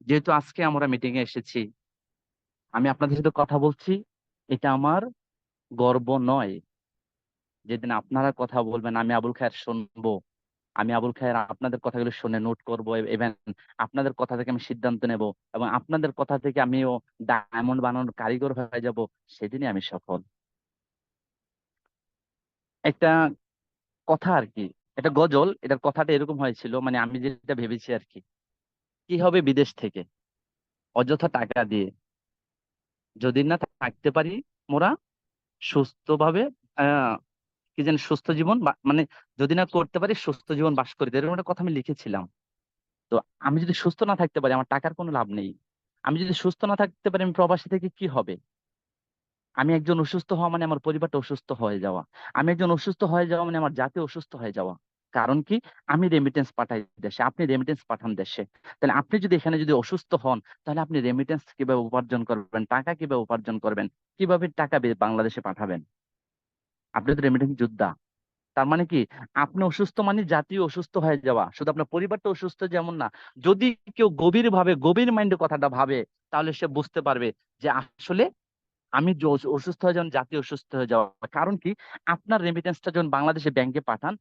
যেহেতু আজকে আমরা মিটিং এ এসেছি, আমি আপনাদের সাথে কথা বলছি, এটা আমার গর্ব নয়। যেদিন আপনারা কথা বলবেন আমি আবুল খায়ের শুনবো, আমি আবুল খায়ের আপনাদের কথাগুলো শুনে নোট করবো, ইভেন আপনাদের কথা থেকে আমি সিদ্ধান্ত নেব, এবং আপনাদের কথা থেকে আমিও ডায়মন্ড বানানোর কারিগর হয়ে যাব, সেদিনই আমি সফল। একটা কথা আর কি, এটা গজল, এটার কথাটা এরকম হয়েছিল, মানে আমি যেটা ভেবেছি আর কি, কি হবে বিদেশ থেকে অযথা টাকা দিয়ে যদি না থাকতে পারি মোরা সুস্থভাবে, আহ কি যেন সুস্থ জীবন মানে যদি না করতে পারি সুস্থ জীবন বাস করি, এরকম একটা কথা আমি লিখেছিলাম। তো আমি যদি সুস্থ না থাকতে পারি আমার টাকার কোনো লাভ নেই। আমি যদি সুস্থ না থাকতে পারি আমি প্রবাসী থেকে কি হবে? আমি একজন অসুস্থ হওয়া মানে আমার পরিবারটা অসুস্থ হয়ে যাওয়া। আমি একজন অসুস্থ হয়ে যাওয়া মানে আমার জাতি অসুস্থ হয়ে যাওয়া। কারণ কি? আমি রেমিটেন্স পাঠাই দেশে, আপনি রেমিটেন্স পাঠান দেশে। তাহলে আপনি যদি এখানে যদি অসুস্থ হন, তাহলে আপনি রেমিটেন্স কিভাবে উপার্জন করবেন, টাকা কিভাবে উপার্জন করবেন, কিভাবে টাকা বাংলাদেশে পাঠাবেন? আপনি তো রেমিটেন্স যোদ্ধা। তার মানে কি? আপনি অসুস্থ মানে জাতীয় অসুস্থ হয়ে যাওয়া, শুধু আপনার পরিবারটা অসুস্থ যেমন না। যদি কেউ গভীর মাইন্ডে কথাটা ভাবে, তাহলে সে বুঝতে পারবে যে আসলে আমি যে অসুস্থ হয়ে যাওয়া জাতীয় অসুস্থ হয়ে যাওয়া। কারণ কি? আপনার রেমিটেন্সটা যখন বাংলাদেশে ব্যাংকে পাঠান,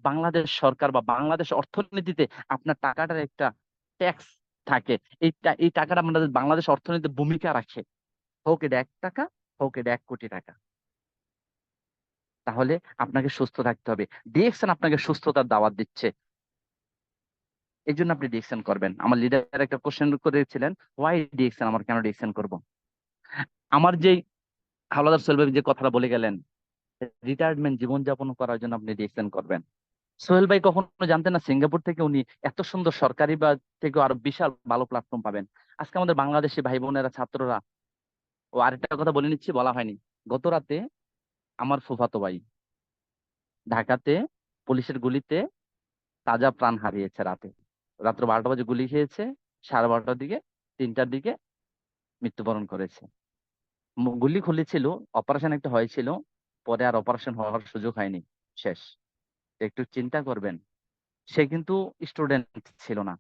বাংলাদেশ সরকার বা বাংলাদেশ অর্থনীতিতে আপনার টাকাটার একটা ট্যাক্স থাকে। এই টাকাটা আমাদের বাংলাদেশ অর্থনীতিতে ভূমিকা রাখে। হোক এটা 1 টাকা, হোক এটা 1 কোটি টাকা। তাহলে আপনাকে সুস্থ থাকতে হবে। ডিএকশন আপনাকে সুস্থতার দাওয়াত দিচ্ছে, এই জন্য আপনি ডিএকশন করবেন। আমার লিডার একটা কোশ্চেন করেছিলেন, হোয়াই ডিএকশন, আমার কেন ডিএকশন করব? আমার যেই হাওলাদার সোহেল ভাই যে কথাটা বলে গেলেন, রিটায়ারমেন্ট জীবনযাপন করার জন্য আপনি ডিএকশন করবেন। সোহেল ভাই কখনো জানতেন না সিঙ্গাপুর থেকে উনি এত সুন্দর সরকারি বা থেকে আরো বিশাল ভালো প্ল্যাটফর্ম পাবেন। আজকে আমাদের বাংলাদেশি ভাই বোনেরা, ছাত্ররা, ও আরেকটা কথা বলে নিচ্ছি, বলা হয়নি, গত রাতে আমার ফুফাতো ভাই ঢাকাতে পুলিশের গুলিতে তাজা প্রাণ হারিয়েছে। রাত্র 12টা বাজে গুলি খেয়েছে, 12:30টার দিকে, 3টার দিকে মৃত্যুবরণ করেছে। গুলি খুলেছিল, অপারেশন একটা হয়েছিল, পরে আর অপারেশন হওয়ার সুযোগ হয়নি, শেষ। একটু চিন্তা করবেন, সে কিন্তু স্টুডেন্ট ছিল না,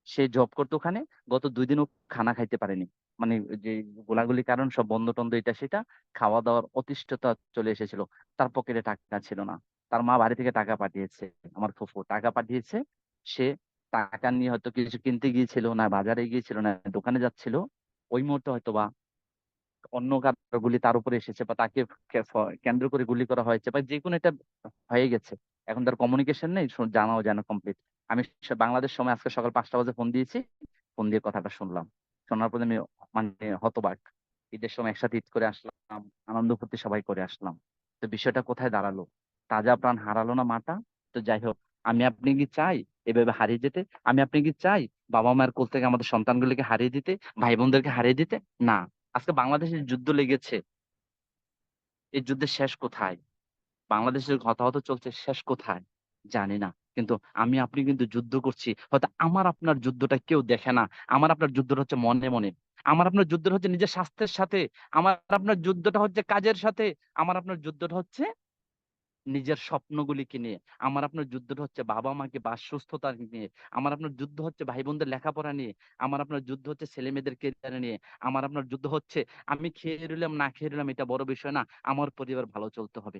সে জব করতো ওখানে। গত 2 দিনও খানা খাইতে পারেনি, মানে যে গোলাগুলি কারণ সব বন্ধ টন্ধ এটা সেটা, খাওয়া দাওয়ার অতিষ্ঠতা চলে এসেছিল। তার পকেটে টাকা ছিল না, তার মা বাড়ি থেকে টাকা পাঠিয়েছে, আমার ফুফু টাকা পাঠিয়েছে। সে টাকা নিয়ে হয়তো কিছু কিনতে গিয়েছিল, না বাজারে গিয়েছিল, না দোকানে যাচ্ছিল, ওই মুহূর্তে হয়তো বা অন্য কারো গুলি তার উপরে এসেছে, বা তাকে কেন্দ্র করে গুলি করা হয়েছে, বা যে কোনো একটা হয়ে গেছে। এখন তার কমিউনিকেশন নেই, জানাও যেন কমপ্লিট। আমি বাংলাদেশ সময় আজকে সকাল 5টা বাজে ফোন দিয়েছি, ফোন দিয়ে কথাটা শুনলাম। শোনার পরে আমি মানে হতবাক। ঈদের সময় একসাথে ঈদ করে আসলাম, আনন্দ ফুর্তি সবাই করে আসলাম। তো বিষয়টা কোথায় দাঁড়ালো? তাজা প্রাণ হারালো না মাটা? তো যাই হোক, আমি আপনি কি চাই এভাবে হারিয়ে যেতে? আমি আপনি কি চাই বাবা মায়ের কোল থেকে আমাদের সন্তানগুলিকে হারিয়ে দিতে, ভাই বোনদেরকে হারিয়ে দিতে? না। আজকে বাংলাদেশে যুদ্ধ লেগেছে, এই যুদ্ধের শেষ কোথায়? বাংলাদেশের হতাহত চলছে, শেষ কোথায় জানি না। কিন্তু আমি আপনি কিন্তু যুদ্ধ করছি, হয়তো আমার আপনার যুদ্ধটা কেউ দেখে না। আমার আপনার যুদ্ধটা হচ্ছে মনে মনে, আমার আপনার যুদ্ধটা হচ্ছে নিজের স্বাস্থ্যের সাথে, আমার আপনার যুদ্ধটা হচ্ছে কাজের সাথে, আমার আপনার যুদ্ধটা হচ্ছে নিজের স্বপ্নগুলিকে নিয়ে, আমার আপনার যুদ্ধটা হচ্ছে বাবা মাকে বা সুস্থতা নিয়ে, আমার আপনার যুদ্ধ হচ্ছে ভাই বোনদের লেখাপড়া নিয়ে, আমার আপনার যুদ্ধ হচ্ছে ছেলে মেয়েদের কেরিয়ার নিয়ে, আমার আপনার যুদ্ধ হচ্ছে আমি খেয়ে রইলাম না খেয়ে রইলাম এটা বড় বিষয় না, আমার পরিবার ভালো চলতে হবে।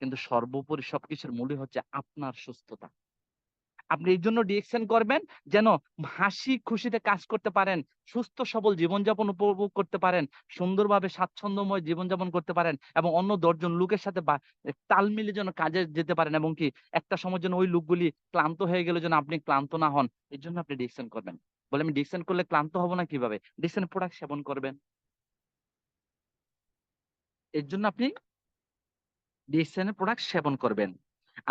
কিন্তু সর্বোপরি সবকিছুর মূলই হচ্ছে আপনার সুস্থতা। আপনি এই জন্য ডিএকশন করবেন, যেন হাসি খুশিতে কাজ করতে পারেন, সুস্থ সবল জীবনযাপন উপভোগ করতে পারেন, সুন্দরভাবে স্বাচ্ছন্দ্যময় জীবনযাপন করতে পারেন, এবং অন্য 10 জন লোকের সাথে তাল মিলিয়ে যেন কাজে যেতে পারেন, এবং কি একটা সময় যেন ওই লোকগুলি ক্লান্ত হয়ে গেলে যেন আপনি ক্লান্ত না হন। এই জন্য আপনি ডিএকশন করবেন। বলে আমি ডিএকশন করলে ক্লান্ত হব না কিভাবে? ডিএকশন প্রোডাক্ট সেবন করবেন, এর জন্য আপনি ডিএকশন প্রোডাক্ট সেবন করবেন।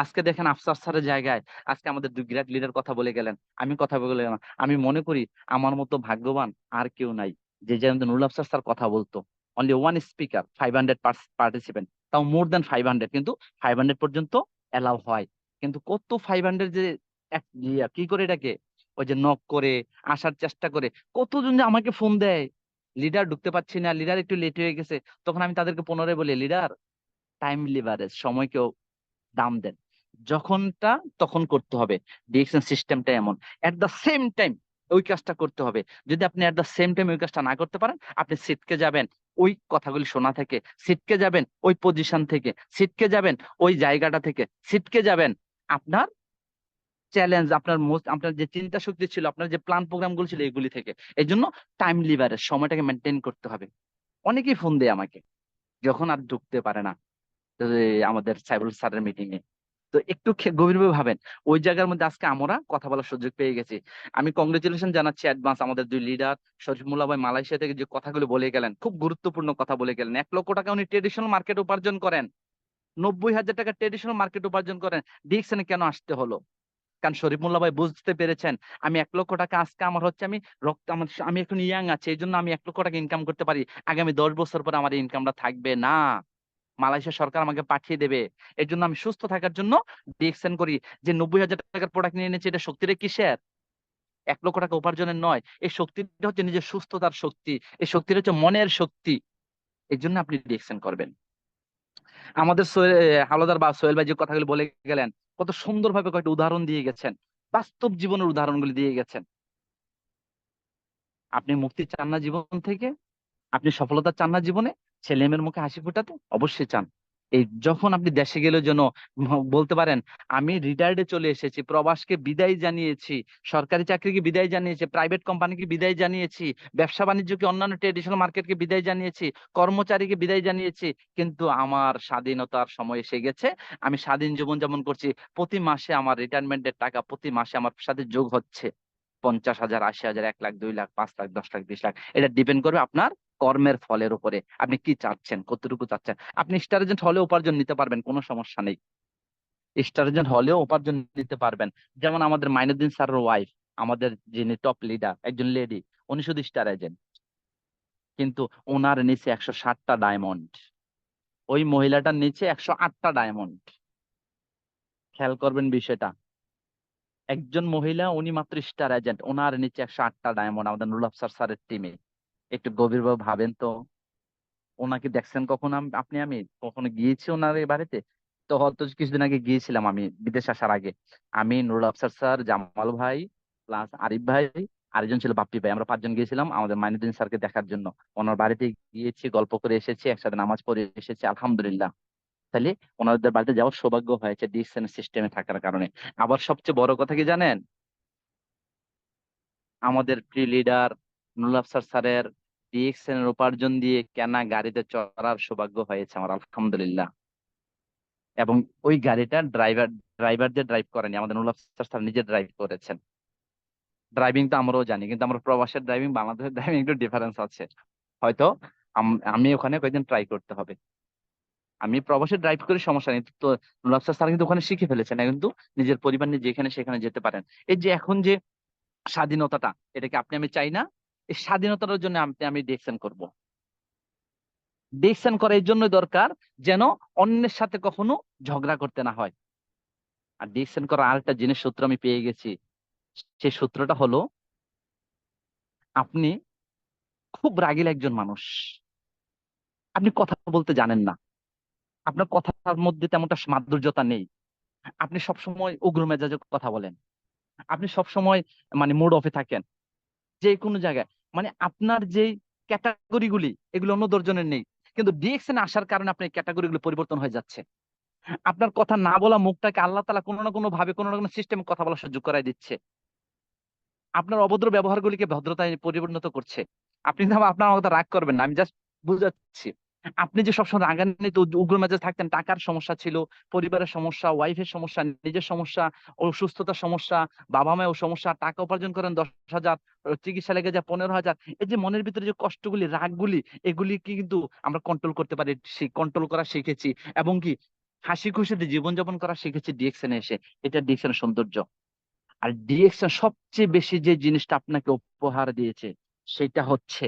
আজকে দেখেন আফসার স্যারের জায়গায় আজকে আমাদের 2 গ্রেট লিডার কথা বলে গেলেন, আমি কথা বলে গেলাম। আমি মনে করি আমার মতো ভাগ্যবান আর কেউ নাই, যে যেমন নুরুল আফসার স্যার কথা বলতো। অনলি ওয়ান স্পিকার, 500 পার্টিসিপেন্ট, তাও মোর দেন 500, কিন্তু 500 পর্যন্ত এলাও হয়। কিন্তু কত 500 যে কি করে এটাকে, ওই যে নক করে আসার চেষ্টা করে, কতজন যে আমাকে ফোন দেয়, লিডার ঢুকতে পারছি না, লিডার একটু লেট হয়ে গেছে। তখন আমি তাদেরকে পুনরায় বলি, লিডার টাইম লিভারেজ, সময়কেও দাম দেন, যখনটা তখন করতে হবে। ডিরেকশন সিস্টেমটা এমন। এট দ্য সেম টাইম ওই কাজটা করতে হবে। যদি আপনি এট দ্য সেম টাইম ওই কাজটা না করতে পারেন, আপনি সিটকে যাবেন ওই কথাগুলি শোনা থেকে, সিটকে যাবেন ওই পজিশন থেকে, সিটকে যাবেন ওই জায়গাটা থেকে, সিটকে যাবেন আপনার চ্যালেঞ্জ, আপনার যে চিন্তা শক্তি ছিল, আপনার যে প্ল্যান প্রোগ্রাম গুলো ছিল এগুলি থেকে। এই জন্য টাইম লিভারের সময়টাকে মেনটেন করতে হবে। অনেকেই ফোন দেয় আমাকে যখন আর ঢুকতে পারে না আমাদের সাইবুল স্যারের মিটিং এ। তো একটু গভীরভাবে ভাবেন, ওই জায়গার মধ্যে আজকে আমরা কথা বলার সুযোগ পেয়ে গেছি। আমি কংগ্রেচুলেশন জানাচ্ছি অ্যাডভান্স আমাদের দুই লিডার, শরীফুল্লাহ ভাই মালয়েশিয়া থেকে যে কথাগুলো বলে গেলেন, খুব গুরুত্বপূর্ণ কথা বলে গেলেন। 1 লক্ষ টাকা উনি ট্রেডিশনাল মার্কেট উপার্জন করেন, 90,000 টাকা ট্রেডিশনাল মার্কেট উপার্জন করেন, ডিকশনে কেন আসতে হলো? কারণ শরীফ মোল্লা ভাই বুঝতে পেরেছেন আমি 1 লক্ষ টাকা আজকে আমার হচ্ছে, আমি রক্ত আমার, আমি এখন ইয়াং আছি এই জন্য আমি 1 লক্ষ টাকা ইনকাম করতে পারি, আগামী 10 বছর পরে আমার ইনকামটা থাকবে না, মালয়েশিয়া সরকার আমাকে পাঠিয়ে দেবে। এর জন্য আমি সুস্থ থাকার জন্য ডিএক্সএন করি। যে 90,000 টাকার প্রোডাক্ট নিয়ে এনেছি, এটা শক্তিটা কিসের? 1 লক্ষ টাকা উপার্জনের নয়, এই শক্তিটা হচ্ছে নিজের সুস্থতার শক্তি, এই শক্তিটা হচ্ছে মনের শক্তি। এই জন্য আপনি ডিএক্সএন করবেন। আমাদের হাওলাদার বা সোহেল ভাই যে কথাগুলো বলে গেলেন, কত সুন্দরভাবে কয়েকটা উদাহরণ দিয়ে গেছেন, বাস্তব জীবনের উদাহরণগুলি দিয়ে গেছেন। আপনি মুক্তি চান না জীবন থেকে? আপনি সফলতা চান না জীবনে? ছেলে মেয়ের মুখে হাসি ফোটাতে অবশ্যই চান। এই যখন আপনি দেশে গেলে যেন বলতে পারেন আমি রিটায়ার্ডে চলে এসেছি, প্রবাসকে বিদায় জানিয়েছি, সরকারি চাকরিকে বিদায় জানিয়েছি, প্রাইভেট কোম্পানিকে বিদায় জানিয়েছি, ব্যবসা বাণিজ্যকে, অন্যান্য ট্রেডিশনাল মার্কেটকে বিদায় জানিয়েছি, কর্মচারীকে বিদায় জানিয়েছি, কিন্তু আমার স্বাধীনতার সময় এসে গেছে, আমি স্বাধীন জীবন যাপন করছি। প্রতি মাসে আমার রিটায়ারমেন্টের টাকা প্রতি মাসে আমার সাথে যোগ হচ্ছে 50,000, 80,000, 1 লাখ, 2 লাখ, 5 লাখ, 10 লাখ, 20 লাখ। এটা ডিপেন্ড করবে আপনার কর্মের ফলের উপরে, আপনি কি চাচ্ছেন, কতটুকু চাচ্ছেন। আপনি স্টার এজেন্ট হলেও উপার্জন নিতে পারবেন, কোনো সমস্যা নেই। স্টার এজেন্ট হলেও উপার্জন নিতে পারবেন। যেমন আমাদের মাইনুদ্দিন স্যারের ওয়াইফ, আমাদের যিনি টপ লিডার, একজন লেডি, উনি শুধু স্টার এজেন্ট, কিন্তু ওনার নিচে 160টা ডায়মন্ড, ওই মহিলাটার নিচে 108টা ডায়মন্ড। খেয়াল করবেন বিষয়টা, একজন মহিলা, উনি মাত্র স্টার এজেন্ট, ওনার নিচে 108টা ডায়মন্ড আমাদের নুরুল আফসার স্যারের টিমে। একটু গভীরভাবে ভাবেন তো, ওনাকে দেখছেন কখনো? আমি কখনো গিয়েছি ওনার এই বাড়িতে? তো হয়তো কিছুদিন আগে গিয়েছিলাম আমি বিদেশ আসার আগে। আমি, নুরুল আফসার স্যার, জামাল ভাই, প্লাস আরিফ ভাই, আরেকজন ছিল বাপ্পি ভাই, আমরা 5 জন গিয়েছিলাম আমাদের মাইনুদ্দিন স্যারকে দেখার জন্য। ওনার বাড়িতে গিয়েছি, গল্প করে এসেছি, একসাথে নামাজ পড়ে এসেছি, আলহামদুলিল্লাহ। তাহলে ওনাদের বাড়িতে যাওয়ার সৌভাগ্য হয়েছে ডিসিশন সিস্টেমে থাকার কারণে। আবার সবচেয়ে বড় কথা কি জানেন? আমাদের প্রি লিডার নুরুল আফসার স্যারের ডিএক্সএন এর উপার্জন দিয়ে কেনা গাড়িতে চড়ার সৌভাগ্য হয়েছে আমার, আলহামদুলিল্লাহ। এবং ওই গাড়িটা ড্রাইভার দিয়ে ড্রাইভ করেনি, আমাদের নুরুল আফসার স্যার নিজে ড্রাইভ করেছেন। ড্রাইভিং তো আমরাও জানি, কিন্তু আমরা প্রবাসের ড্রাইভিং, বাংলাদেশের ড্রাইভিং একটু ডিফারেন্স আছে হয়তো। আমি ওখানে কয়েকদিন ট্রাই করতে হবে। আমি প্রবাসে ড্রাইভ করে সমস্যা নেই তো, নুরুল আফসার স্যার কিন্তু ওখানে শিখে ফেলেছেন, কিন্তু নিজের পরিবার নিয়ে যেখানে সেখানে যেতে পারেন। এই যে এখন যে স্বাধীনতাটা, এটাকে আপনি আমি চাই না? এই স্বাধীনতার জন্য আমি ডিএক্সএন করব। ডিসিশন করা এই জন্য দরকার যেন অন্যের সাথে কখনো ঝগড়া করতে না হয়। আর ডিসিশন করার আরেকটা জিনিস সূত্র আমি পেয়ে গেছি, সেই সূত্রটা হলো আপনি খুব রাগী একজন মানুষ, আপনি কথা বলতে জানেন না, আপনার কথার মধ্যে তেমনটা মাধুর্যতা নেই, আপনি সবসময় উগ্র মেজাজে কথা বলেন, আপনি সবসময় মানে মুড অফে থাকেন যে কোনো জায়গায়, মানে আপনার যেই ক্যাটাগরি গুলি এগুলো অন্য দশজনের নেই, কিন্তু ডিএক্সএন আসার কারণে আপনার ক্যাটাগরি গুলো পরিবর্তন হয়ে যাচ্ছে। আপনার কথা না বলা মুখটাকে আল্লাহ তাআলা কোনো না কোনো ভাবে, কোনো না কোনো সিস্টেমে কথা বলার সুযোগ করায় দিচ্ছে। আপনার অভদ্র ব্যবহারগুলিকে ভদ্রতায় পরিণত করছে। আপনি কিন্তু আপনার আমার কথা রাগ করবেন না, আমি জাস্ট বুঝাচ্ছি। আপনি যে সবসময় রাগান্বিত উগ্র মেজাজে থাকতেন, টাকার সমস্যা ছিল, পরিবারের সমস্যা, ওয়াইফের সমস্যা, নিজের সমস্যা, অসুস্থতার সমস্যা, বাবা মায়ের সমস্যা, টাকা উপার্জন করেন 10,000, চিকিৎসা লেগে যায় 15,000। এই যে মনের ভিতরে যে কষ্টগুলি, রাগগুলি, এগুলি কি কিন্তু আমরা কন্ট্রোল করতে পারি, কন্ট্রোল করা শিখেছি, এবং কি হাসি খুশিতে জীবনযাপন করা শিখেছি ডিএক্সএন এসে। এটা ডিএক্সএন সৌন্দর্য। আর ডিএক্সএন সবচেয়ে বেশি যে জিনিসটা আপনাকে উপহার দিয়েছে, সেটা হচ্ছে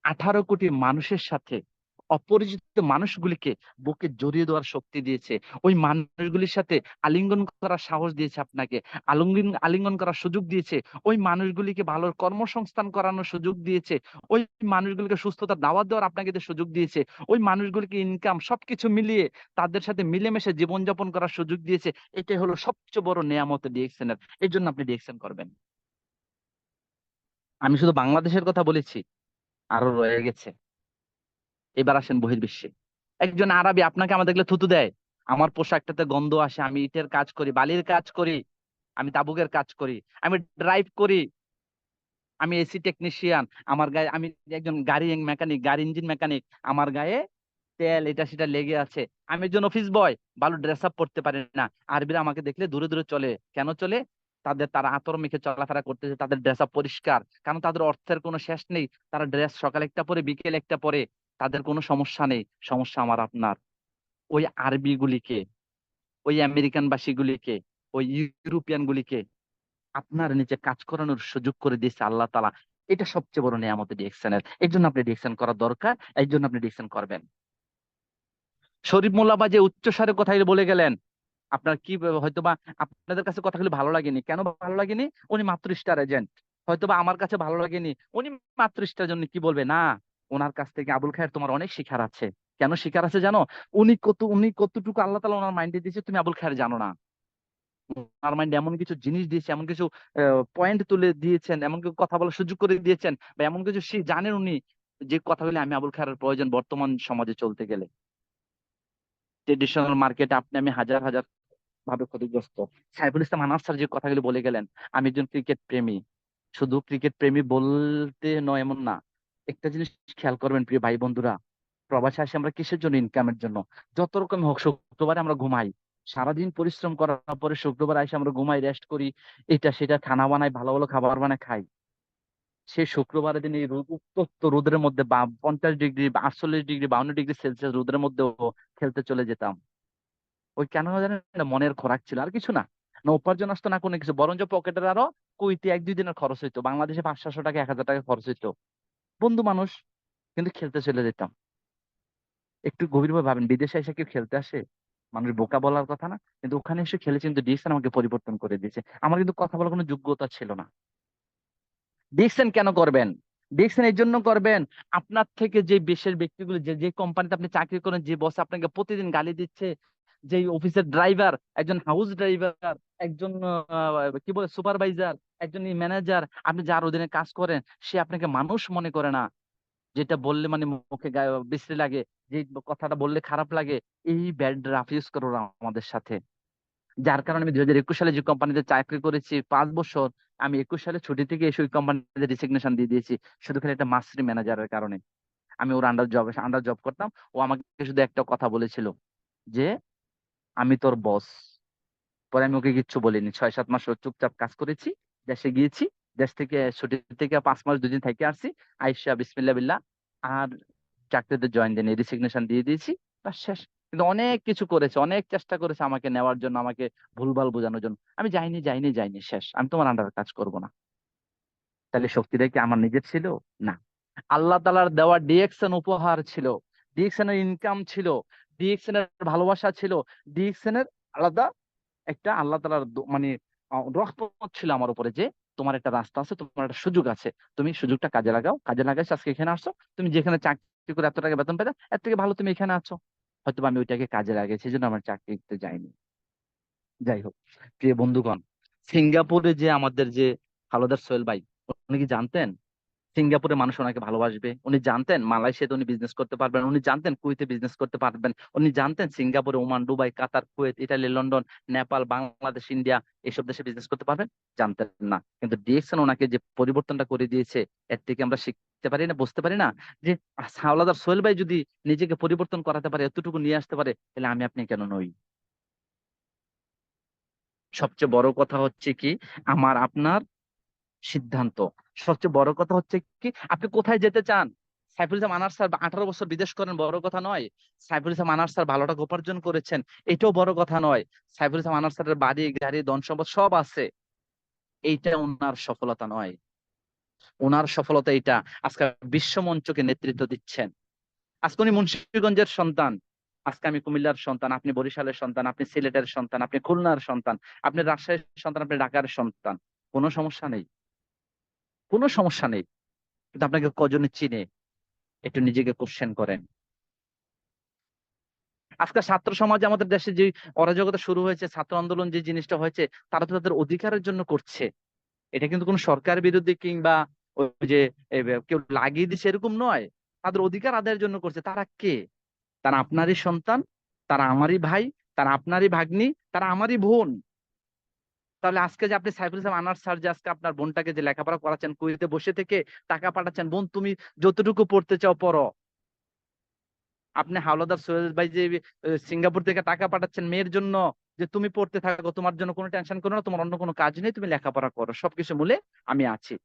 18 কোটি মানুষের সাথে অপরিচিত মানুষগুলিকে বুকে জড়িয়ে দেওয়ার শক্তি দিয়েছে। ওই মানুষগুলির সাথে আলিঙ্গন করার সাহস দিয়েছে আপনাকে, আলিঙ্গন করার সুযোগ দিয়েছে। ওই মানুষগুলিকে ভালো কর্মসংস্থান করানোর সুযোগ দিয়েছে। ওই মানুষগুলিকে সুস্থতার দাওয়াত দেওয়ার আপনাকে যে সুযোগ দিয়েছে। ওই মানুষগুলিকে ইনকাম সবকিছু মিলিয়ে তাদের সাথে মিলেমিশে জীবনযাপন করার সুযোগ দিয়েছে। এটাই হলো সবচেয়ে বড় নেয়ামত ডিএক্সএন এর। এর জন্য আপনি ডিএক্সএন করবেন। আমি শুধু বাংলাদেশের কথা বলেছি, আরো রয়ে গেছে। এবার আসেন বহির্বিশ্বে। একজন আরবি আপনাকে আমার দেখলে থুতু দেয়, আমার পোশাকটাতে গন্ধ আসে, আমি ইটের কাজ করি, বালির কাজ করি, আমি তাবুকের কাজ করি, আমি ড্রাইভ করি, আমি এসি টেকনিশিয়ান, আমার গায়ে আমি একজন গাড়ি মেকানিক, গাড়ি ইঞ্জিন মেকানিক, আমার গায়ে তেল এটা সেটা লেগে আছে, আমি একজন অফিস বয়, ভালো ড্রেস আপ পড়তে পারি না। আরবিরা আমাকে দেখলে দূরে দূরে চলে। কেন চলে? তারা আতর মেখে চলাফেরা করতেছে, তাদের ড্রেস আপ পরিষ্কার, কারণ তাদের অর্থের কোনো শেষ নেই। তারা ড্রেস সকালে একটা পরে, বিকেল একটা পরে, তাদের কোনো সমস্যা নেই। সমস্যা আমার আপনার। ওই আরবি গুলিকে, ওই আমেরিকান বাসীগুলিকে, ওই ইউরোপিয়ান গুলিকে আপনার নিচে কাজ করানোর সুযোগ করে দিয়েছে আল্লাহ তাআলা। এটা সবচেয়ে বড় নিয়ামত ডিএক্সএন এর। এই জন্য আপনি ডিএক্সএন করা দরকার, এই জন্য আপনি ডিএক্সএন করবেন। শরীফ মোল্লাবা যে উচ্চস্বরে কথাগুলি বলে গেলেন, আপনার কি হয়তোবা আপনাদের কাছে কথাগুলি ভালো লাগেনি। কেন ভালো লাগেনি? উনি মাত্র স্টার এজেন্ট। হয়তোবা আমার কাছে ভালো লাগেনি, উনি মাত্র স্টার জন্য কি বলবে না। ওনার কাছ থেকে আবুল খায়ের তোমার অনেক শিখার আছে। কেন শিখার আছে জানো? উনি কতটুকু আল্লাহ তাআলা ওনার মাইন্ডে দিয়েছে তুমি আবুল খায়ের জানো না। ওনার মাইন্ডে এমন কিছু জিনিস দিয়েছে, এমন কিছু পয়েন্ট তুলে দিয়েছেন, এমন কিছু কথা বলার সুযোগ করে দিয়েছেন, বা এমন কিছু জানেন উনি, যে কথাগুলি আমি আবুল খায়ের প্রয়োজন বর্তমান সমাজে চলতে গেলে। ট্রেডিশনাল মার্কেটে আপনি আমি হাজার হাজার ভাবে ক্ষতিগ্রস্ত। সাইফুল ইসলাম আনাস স্যার যে কথাগুলি বলে গেলেন, আমি একজন ক্রিকেট প্রেমী, শুধু ক্রিকেট প্রেমী বলতে নয় এমন না। একটা জিনিস খেয়াল করবেন প্রিয় ভাই বন্ধুরা, প্রবাসে আসে আমরা কিসের জন্য? ইনকামের জন্য। যত রকম হোক, শুক্রবারে আমরা ঘুমাই, সারাদিন পরিশ্রম করার পরে শুক্রবার এসে আমরা ঘুমাই, রেস্ট করি, এটা সেটা খানা বানাই, ভালো ভালো খাবার বানাই খাই। সেই শুক্রবারের দিন এই উত্তপ্ত রোদের মধ্যে 50 ডিগ্রি, 48 ডিগ্রি, 52 ডিগ্রি সেলসিয়াস রোদের মধ্যেও খেলতে চলে যেতাম। ওই কেন জানেন? না, মনের খোরাক ছিল, আর কিছু না। না উপার্জন আসতো, না কোনো কিছু, বরঞ্চ পকেটের আরো কুইতে 1-2 দিনের খরচ হইতো। বাংলাদেশে 500-600 টাকা, 1000 টাকা খরচ হইতো। বন্ধু মানুষ, কিন্তু খেলতে চলে যেতাম। একটু গভীরভাবে ভাবেন, বিদেশে এসে কেউ খেলতে আসে? মানুষ বোকা বলার কথা না, কিন্তু ওখানে এসে খেলেছি, কিন্তু ডিসিশন আমাকে পরিবর্তন করে দিয়েছে। আমার কিন্তু কথা বলার কোনো যোগ্যতা ছিল না। দেখছেন কেন করবেন? দেখছেন এই জন্য করবেন, আপনার থেকে যে দেশের ব্যক্তিগুলো, যে যে কোম্পানিতে আপনি চাকরি করেন, যে বস আপনাকে প্রতিদিন গালি দিচ্ছে, যে অফিসের ড্রাইভার, একজন হাউস ড্রাইভার, একজন কি বলে সুপারভাইজার, একজন ম্যানেজার, আপনি যার অধীনে কাজ করেন, সে আপনাকে মানুষ মনে করে না। যেটা বললে মানে মুখে গায়ে বিশ্রী লাগে, যে কথাটা বললে খারাপ লাগে, এই ব্যাড রাফ ইউজ করে ওরা আমাদের সাথে। যার কারণে আমি 2021 সালে যে কোম্পানিতে চাকরি করেছি 5 বছর, আমি 21 সালে ছুটি থেকে এসে ওই কোম্পানিতে রিসিগনেশন দিয়ে দিয়েছি, শুধু খালি একটা মাস্টারি ম্যানেজারের কারণে। আমি ওর আন্ডার জব করতাম। ও আমাকে শুধু একটা কথা বলেছিল, যে আমি তোর বস। পরে আমি ওকে কিচ্ছু বলিনি, 6-7 মাস ওর চুপচাপ কাজ করেছি, দেশে গিয়েছি, দেশ থেকে ছুটি থেকে 5 মাস 2 দিন থেকে আসছি, আইসা বিসমিল্লাহ বিল্লাহ আর চাকরিতে জয়েন দিনে রিসিগনেশন দিয়ে দিয়েছি, বাস শেষ। কিন্তু অনেক কিছু করেছে, অনেক চেষ্টা করেছে আমাকে নেওয়ার জন্য, আমাকে ভুলভাল বোঝানোর জন্য। আমি যাইনি যাইনি যাইনি, শেষ, আমি তোমার আন্ডারে কাজ করব না। তাহলে শক্তিটা কি আমার নিজের ছিল? না, আল্লাহ তাআলার দেওয়া ডিএক্সএন উপহার ছিল, ডিএক্সএন এর ইনকাম ছিল, ডিএক্সএন এর ভালোবাসা ছিল, ডিএক্সএন এর আলাদা একটা আল্লাহ তাআলার মানে রহমত ছিল আমার উপরে, যে তোমার একটা রাস্তা আছে, তোমার একটা সুযোগ আছে, তুমি সুযোগটা কাজে লাগাও, কাজে লাগাইছো আজকে এখানে আসছো, তুমি যেখানে চাকরি করে এত টাকা বেতন পেতে, এর থেকে ভালো তুমি এখানে আছো। হয়তো আমি ওইটাকে কাজে লাগাইছি, সেই জন্য আমার চাকরিতে যাইনি। যাই হোক, প্রিয় বন্ধুগণ, সিঙ্গাপুরে যে আমাদের যে হালদার সোহেল ভাই, উনি কি জানতেন সিঙ্গাপুরে মানুষ ওনাকে ভালোবাসবে? উনি জানতেন মালয়েশিয়াতে উনি বিজনেস করতে পারবেন? উনি জানতেন কুয়েতে বিজনেস করতে পারবেন? উনি জানতেন সিঙ্গাপুরে, Oman, Dubai, Qatar, Kuwait, Italy, London, Nepal, Bangladesh, India, এইসব দেশে বিজনেস করতে পারবেন? জানতেন না। কিন্তু ডিএক্সন ওনাকে যে পরিবর্তনটা করে দিয়েছে, এর থেকে আমরা শিখতে পারি না, বুঝতে পারি না, যে হাওলাদার সোহেল ভাই যদি নিজেকে পরিবর্তন করাতে পারে, এতটুকু নিয়ে আসতে পারে, তাহলে আমি আপনি কেন নই? সবচেয়ে বড় কথা হচ্ছে কি, আমার আপনার সিদ্ধান্ত। সবচেয়ে বড় কথা হচ্ছে কি, আপনি কোথায় যেতে চান? সাইফুল ইসলাম আনার স্যার 18 বছর বিদেশ করেন, বড় কথা নয়। সাইফুল ইসলাম আনার স্যার ভালো টাকা উপার্জন করেছেন, এটাও বড় কথা নয়। সাইফুল ইসলাম আনার স্যারের বাড়ি গাড়ি ধন সম্পদ সব আছে, এইটা ওনার সফলতা নয়। ওনার সফলতা এটা, আজকে বিশ্ব মঞ্চকে নেতৃত্ব দিচ্ছেন। আজকে উনি মুন্সিগঞ্জের সন্তান, আজকে আমি কুমিল্লার সন্তান, আপনি বরিশালের সন্তান, আপনি সিলেটের সন্তান, আপনি খুলনার সন্তান, আপনি রাজশাহীর সন্তান, আপনি ঢাকার সন্তান। কোনো সমস্যা নেই, কোনো সমস্যা নেই। কিন্তু আপনাকে কজনে চিনে, একটু নিজেকে কোশ্চেন করেন। আজকে ছাত্র সমাজে আমাদের দেশে যে অরাজকতা শুরু হয়েছে, ছাত্র আন্দোলন যে জিনিসটা হয়েছে, তারা তো তাদের অধিকারের জন্য করছে। এটা কিন্তু কোন সরকার বিরোধী কিংবা ওই যে কেউ লাগিয়ে দিচ্ছে এরকম নয়, তাদের অধিকার আদায়ের জন্য করছে। তারা কে? তারা আপনারই সন্তান, তারা আমারই ভাই, তারা আপনারই ভাগ্নি, তারা আমারই বোন। তাহলে আজকে যে আপনি সাইফুল ইসলাম আনার স্যার যে আজকে আপনার বোনটাকে যে লেখাপড়া করাচ্ছেন, কুয়েতে বসে থেকে টাকা পাঠাচ্ছেন, বোন তুমি যতটুকু পড়তে চাও পড়ো। আপনি হাওলাদার সোহেল ভাই যে সিঙ্গাপুর থেকে টাকা পাঠাচ্ছেন মেয়ের জন্য, যে তুমি পড়তে থাকো, তোমার জন্য কোনো টেনশন করো না, তোমার অন্য কোনো কাজ নেই, তুমি লেখাপড়া করো, সবকিছু মূলে আমি আছি।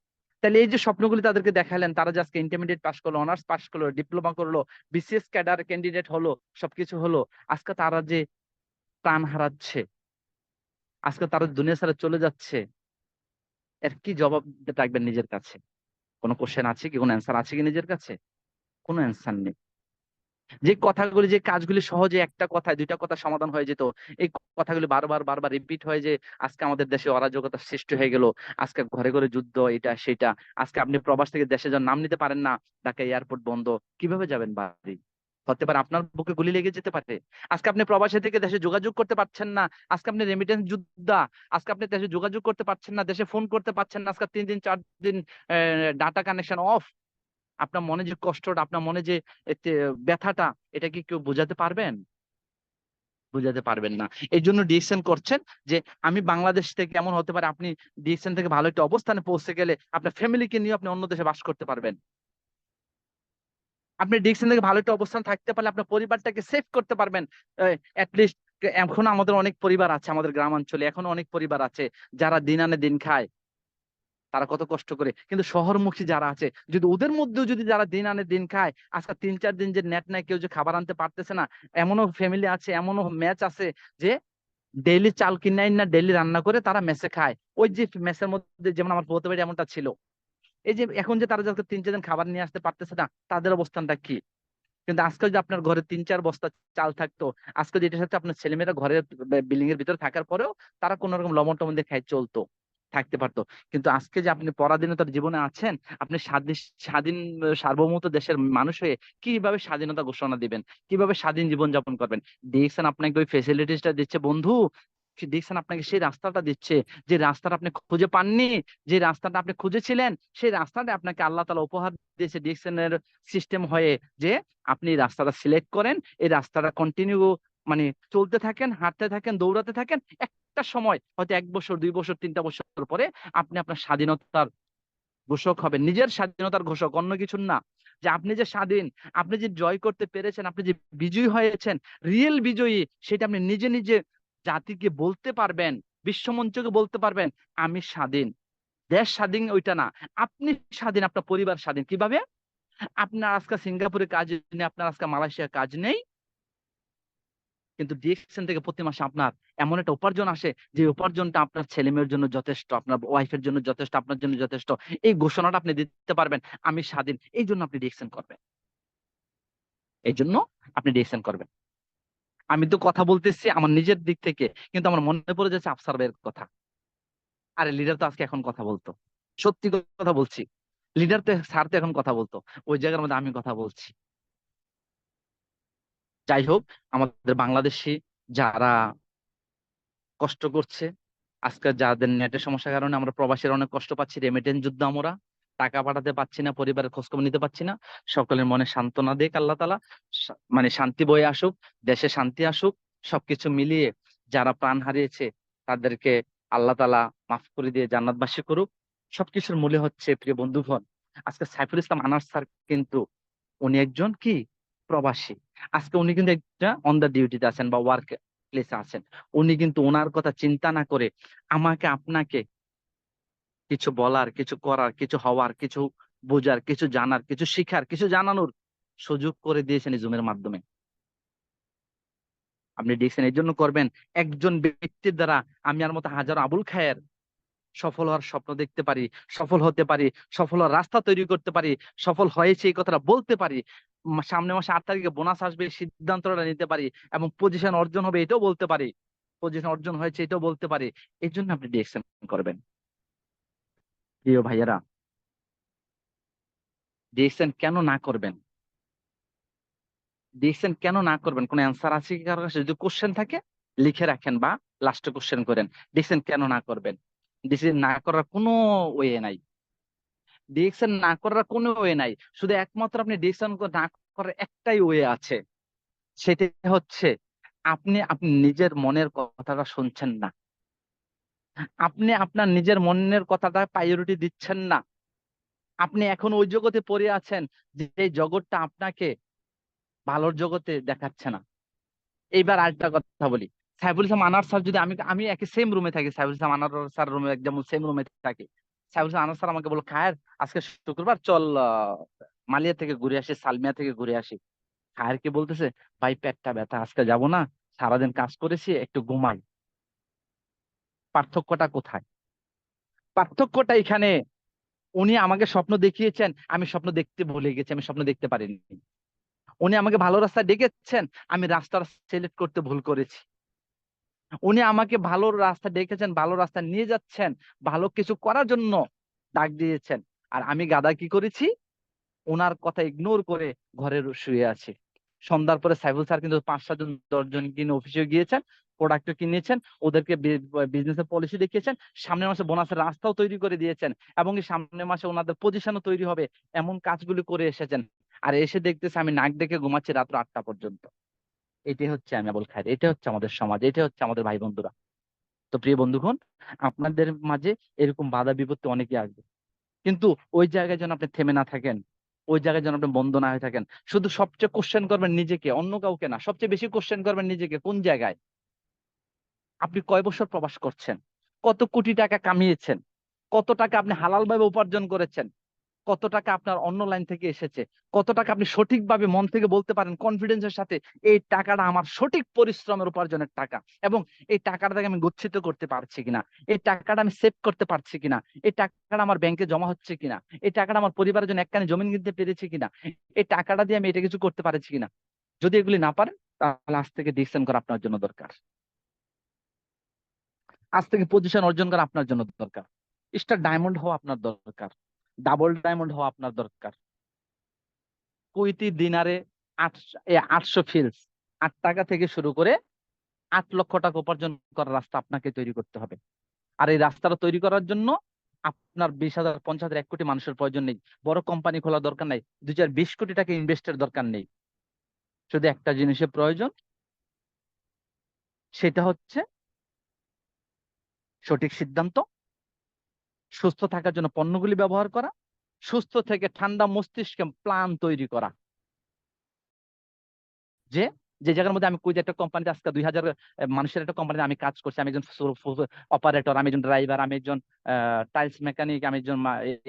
তাহলে এই যে স্বপ্নগুলি তাদেরকে দেখালেন, তারা যে আজকে ইন্টারমিডিয়েট পাস করলো, অনার্স পাস করলো, ডিপ্লোমা করলো, বিসিএস ক্যাডার ক্যান্ডিডেট হলো, সবকিছু হলো, আজকে তারা যে প্রাণ হারাচ্ছে, আজকে তারা দুনিয়া ছেড়ে চলে যাচ্ছে, এর কি জবাব রাখবেন নিজের কাছে? কোনো কোশ্চেন আছে কি? কোনো অ্যান্সার আছে কি নিজের কাছে? কোনো অ্যান্সার নেই। যে কথাগুলি, যে কাজগুলি সহজে একটা কথায় দুইটা কথা সমাধান হয়ে যেত, এই কথাগুলি বারবার বারবার রিপিট হয়ে, যে আজকে আমাদের দেশে অরাজকতা সৃষ্টি হয়ে গেল, আজকে ঘরে ঘরে যুদ্ধ, এটা সেটা, আজকে আপনি প্রবাস থেকে দেশে যাওয়ার নাম নিতে পারেন না, ঢাকা এয়ারপোর্ট বন্ধ, কিভাবে যাবেন বাড়ি? হতে পারে আপনার বুকে গুলি লেগে যেতে পারে। আজকে আপনি প্রবাসী থেকে দেশে যোগাযোগ করতে পারছেন না, আজকে আপনি রেমিটেন্স যোদ্ধা, আজকে আপনি দেশে যোগাযোগ করতে পারছেন না, দেশে ফোন করতে পারছেন না, আজকে 3 দিন 4 দিন ডাটা কানেকশন অফ। আপনার মনে যে কষ্টটা, আপনার মনে যে এতে ব্যথাটা, এটা কি কেউ বোঝাতে পারবেন? বোঝাতে পারবেন না। এই জন্য ডিসিশন করছেন যে আমি বাংলাদেশ থেকে, এমন হতে পারে আপনি ডিসিশন থেকে ভালো একটা অবস্থানে পৌঁছে গেলে আপনার ফ্যামিলিকে নিয়ে আপনি অন্য দেশে বাস করতে পারবেন। আপনি ডিসিশন থেকে ভালো একটা অবস্থান থাকতে পারলে আপনার পরিবারটাকে সেভ করতে পারবেন। লিস্ট এখন আমাদের অনেক পরিবার আছে, আমাদের গ্রামাঞ্চলে এখন অনেক পরিবার আছে যারা দিন আনে দিন খায়, তারা কত কষ্ট করে, কিন্তু শহরমুখী যারা আছে, যদি ওদের মধ্যেও যদি যারা দিন আনে দিন খায়, আজকে 3 4 দিন যে নেট নাই, কেউ যে খাবার আনতে পারতেছে না, এমনও ফ্যামিলি আছে, এমনও ম্যাচ আছে যে ডেইলি চাল কিনে না ডেইলি রান্না করে তারা মেসে খায়। ওই যে মেসের মধ্যে, যেমন আমার বলতে পারি এমনটা ছিল। এই যে এখন যে তারা যাকে 3 4 দিন খাবার নিয়ে আসতে পারতেছে না, তাদের অবস্থানটা কি? কিন্তু আজকে যদি আপনার ঘরে 3 4 বস্তা চাল থাকতো, আজকে যেটার সাথে আপনার ছেলেমেয়েরা ঘরের বিল্ডিং এর ভিতরে থাকার পরেও তারা কোন রকম লবণ টবণ দিয়ে খাই চলতো, থাকতে পারতো। কিন্তু আজকে যে আপনি পরাধীনতার জীবনে আছেন, আপনি স্বাধীন স্বাধীন সার্বভৌমত্ব দেশের মানুষ হয়ে কিভাবে স্বাধীনতা ঘোষণা দিবেন, কিভাবে স্বাধীন জীবন যাপন করবেন? দেখছেন আপনাকে ওই ফেসিলিটিসটা দিচ্ছে বন্ধু, দেখছেন আপনাকে সেই রাস্তাটা দিচ্ছে, যে রাস্তাটা আপনি খুঁজে পাননি, যে রাস্তাটা আপনি খুঁজেছিলেন, সেই রাস্তাটা আপনাকে আল্লাহ তাআলা উপহার দিয়েছে ডিকশনের সিস্টেম হয়ে, যে আপনি এই রাস্তাটা সিলেক্ট করেন, এই রাস্তাটা কন্টিনিউ মানে চলতে থাকেন, হাঁটতে থাকেন, দৌড়াতে থাকেন, একটা সময় হয়তো 1 বছর 2 বছর 3টা বছর পরে আপনি আপনার স্বাধীনতার ঘোষক হবেন, নিজের স্বাধীনতার ঘোষক, অন্য কিছুর না। যে আপনি যে স্বাধীন, আপনি যে জয় করতে পেরেছেন, আপনি যে বিজয়ী হয়েছেন, রিয়েল বিজয়ী, সেটা আপনি নিজে নিজে জাতিকে বলতে পারবেন, বিশ্বমঞ্চকে বলতে পারবেন আমি স্বাধীন। দেশ স্বাধীন ওইটা না, আপনি স্বাধীন, আপনার পরিবার স্বাধীন। কিভাবে? আপনার আজকে সিঙ্গাপুরে কাজ নেই, আপনার আজকে মালয়েশিয়ার কাজ নেই, কিন্তু ডিএক্সএন থেকে প্রতি মাসে আপনার এমন একটা উপার্জন আসে, যে উপার্জনটা আপনার ছেলে মেয়ের জন্য যথেষ্ট, আপনার ওয়াইফের জন্য যথেষ্ট, আপনার জন্য যথেষ্ট। এই ঘোষণাটা আপনি দিতে পারবেন আমি স্বাধীন। এই জন্য আপনি ডিএক্সএন করবেন, এই জন্য আপনি ডিএক্সএন করবেন। আমি তো কথা বলতেছি আমার নিজের দিক থেকে, কিন্তু আমার মনে পড়ে যাচ্ছে আফসার ভাইয়ের কথা। আরে লিডার তো আজকে এখন কথা বলতো, সত্যি কথা বলছি, লিডার তো স্যার তো এখন কথা বলতো, ওই জায়গার মধ্যে আমি কথা বলছি। যাই হোক, আমাদের বাংলাদেশি যারা কষ্ট করছে, আজকে যাদের নেটের সমস্যার কারণে আমরা প্রবাসীরা অনেক কষ্ট পাচ্ছি, রেমিটেন্স যুদ্ধ, আমরা টাকা পাঠাতে পারছি না, পরিবারের খোঁজখবর নিতে পারছি না, সকলের মনে সান্ত্বনা দিক আল্লাহ তাআলা, মানে শান্তি বয়ে আসুক, দেশে শান্তি আসুক। সবকিছু মিলিয়ে যারা প্রাণ হারিয়েছে তাদেরকে আল্লাহ তাআলা মাফ করে দিয়ে জান্নাতবাসী করুক। সবকিছুর মূলে হচ্ছে প্রিয় বন্ধুগণ, আজকে সাইফুল ইসলাম আনাস স্যার কিন্তু উনি একজন কি প্রবাসী। আজকে উনি কিন্তু একটা অন দা ডিউটিতে আছেন বা ওয়ার্ক প্লেসে আছেন। উনি কিন্তু ওনার কথা চিন্তা না করে আমাকে আপনাকে কিছু বলার, কিছু করার, কিছু হওয়ার, কিছু বোঝার, কিছু জানার, কিছু শিখার, কিছু জানানোর সুযোগ করে দিয়েছেন এই জুমের মাধ্যমে। আপনি দেখছেন এই জন্য করবেন, একজন ব্যক্তির দ্বারা আমি আর মতো হাজারো আবুল খায়ের সফল হওয়ার স্বপ্ন দেখতে পারি, সফল হতে পারি, সফল হওয়ার রাস্তা তৈরি করতে পারি, সফল হয়েছে এই কথাটা বলতে পারি, সামনে মাসে 8 তারিখে বোনাস আসবে এই সিদ্ধান্তটা নিতে পারি, এবং পজিশন অর্জন হবে এটাও বলতে পারি, পজিশন অর্জন হয়েছে এটাও বলতে পারি। এই জন্য আপনি ডিএকশন করবেন প্রিয় ভাইয়েরা। ডিএকশন কেন না করবেন? ডিএকশন কেন না করবেন? কোন অ্যান্সার আছে কি কারো কাছে? যদি কোশ্চেন থাকে লিখে রাখেন বা লাস্টে কোশ্চেন করেন। ডিএকশন কেন না করবেন? ডিসিশন না করার কোনো ওয়ে নাই। ডিরেকশন না করার কোনো ওয়ে নাই, শুধু একমাত্র আপনি ডিরেকশন না করার একটাই ওয়ে আছে, সেটা হচ্ছে আপনি আপনি নিজের মনের কথাটা শুনছেন না, আপনি আপনার নিজের মনের কথাটা প্রায়োরিটি দিচ্ছেন না। আপনি এখন ওই জগতে পড়ে আছেন যে জগৎটা আপনাকে ভালোর জগতে দেখাচ্ছে না। এইবার আরেকটা কথা বলি, সাইফুল ইসলাম আনার স্যার যদি আমি আমি একই সেম রুমে থাকি, সাইফুল ইসলাম আনার স্যার রুমে যেমন সেম রুমে থাকি, সাইফুল ইসলাম আনার স্যার আমাকে বলল, খায়ের আজকে শুক্রবার চল মালিয়া থেকে ঘুরে আসি, সালমিয়া থেকে ঘুরে আসি। খায়ের কে বলতেছে, ভাই পেটটা ব্যথা, আজকে যাব না, সারাদিন কাজ করেছি, একটু ঘুমাই। পার্থক্যটা কোথায়? পার্থক্যটা এখানে, উনি আমাকে স্বপ্ন দেখিয়েছেন, আমি স্বপ্ন দেখতে ভুলে গেছি, আমি স্বপ্ন দেখতে পারিনি। উনি আমাকে ভালো রাস্তা ডেকেছেন, আমি রাস্তা সিলেক্ট করতে ভুল করেছি। উনি আমাকে ভালো রাস্তা ডেকেছেন, ভালো রাস্তা নিয়ে যাচ্ছেন, ভালো কিছু করার জন্য ডাক দিয়েছেন, আর আমি গাদা কি করেছি, ওনার কথা ইগনোর করে ঘরে শুয়ে আছি। সন্ধ্যার পরে সাইফুল স্যার কিন্তু 5-7 জন 10 জন কিনে অফিসে গিয়েছেন, প্রোডাক্ট কিনেছেন, ওদেরকে বিজনেসের পলিসি দেখিয়েছেন, সামনের মাসে বোনাসের রাস্তাও তৈরি করে দিয়েছেন, এবং এই সামনের মাসে ওনাদের পজিশনও তৈরি হবে, এমন কাজগুলি করে এসেছেন। আর এসে দেখতেছে আমি নাক ডেকে ঘুমাচ্ছি রাত্র 8টা পর্যন্ত। এটাই হচ্ছে আমি আবুল খায়ের, এটা হচ্ছে আমাদের সমাজ, এটা হচ্ছে আমাদের ভাই বন্ধুরা। তো প্রিয় বন্ধুগণ, আপনাদের মাঝে এরকম বাধা বিপত্তি অনেকে আসবে, কিন্তু ওই জায়গায় যেন আপনি থেমে না থাকেন, ওই জায়গায় যেন আপনি বন্ধ না হয়ে থাকেন। শুধু সবচেয়ে কোশ্চেন করবেন নিজেকে, অন্য কাউকে না, সবচেয়ে বেশি কোশ্চেন করবেন নিজেকে, কোন জায়গায় আপনি কয় বছর প্রবাস করছেন, কত কোটি টাকা কামিয়েছেন, কত টাকা আপনি হালাল ভাবে উপার্জন করেছেন, কত টাকা আপনার অন্য লাইন থেকে এসেছে, কত টাকা আপনি সঠিকভাবে মন থেকে বলতে পারেন কনফিডেন্সের সাথে, এই টাকাটা আমার সঠিক পরিশ্রমের উপার্জনের টাকা, এবং এই টাকাটা থেকে আমি গচ্ছিত করতে পারছি কিনা, এই টাকাটা আমি সেভ করতে পারছি কিনা, এই টাকাটা আমার ব্যাংকে জমা হচ্ছে কিনা, এই টাকাটা আমার পরিবারের জন্য একখানে জমি কিনতে পেরেছি কিনা, এই টাকাটা দিয়ে আমি এটা কিছু করতে পারছি কিনা। যদি এগুলি না পারেন, তাহলে আজ থেকে ডিসিশন করা আপনার জন্য দরকার, আজ থেকে পজিশন অর্জন করা আপনার জন্য দরকার, স্টার ডায়মন্ড হওয়া আপনার দরকার, ডাবল ডায়মন্ড হওয়া আপনার দরকার। কুইতি দিনারে 800 ফিলস, 8 টাকা থেকে শুরু করে 8 লক্ষ টাকা উপার্জন করার রাস্তা আপনাকে তৈরি করতে হবে। আর এই রাস্তাটা তৈরি করার জন্য আপনার 20,000, 50,000, 1 কোটি মানুষের প্রয়োজন নেই, বড় কোম্পানি খোলা দরকার নেই, 2-4-20 কোটি টাকা ইনভেস্টের দরকার নেই। শুধু একটা জিনিসের প্রয়োজন, সেটা হচ্ছে সঠিক সিদ্ধান্ত, সুস্থ থাকার জন্য পণ্যগুলি ব্যবহার করা, সুস্থ থেকে ঠান্ডা মস্তিষ্কে প্ল্যান তৈরি করা। যে যে জায়গার মধ্যে আমি কই যে একটা কোম্পানিতে আজকে 2,000 মানুষের একটা কোম্পানিতে আমি কাজ করছি, আমি একজন অপারেটর, আমি একজন ড্রাইভার, আমি একজন টাইলস মেকানিক, আমি একজন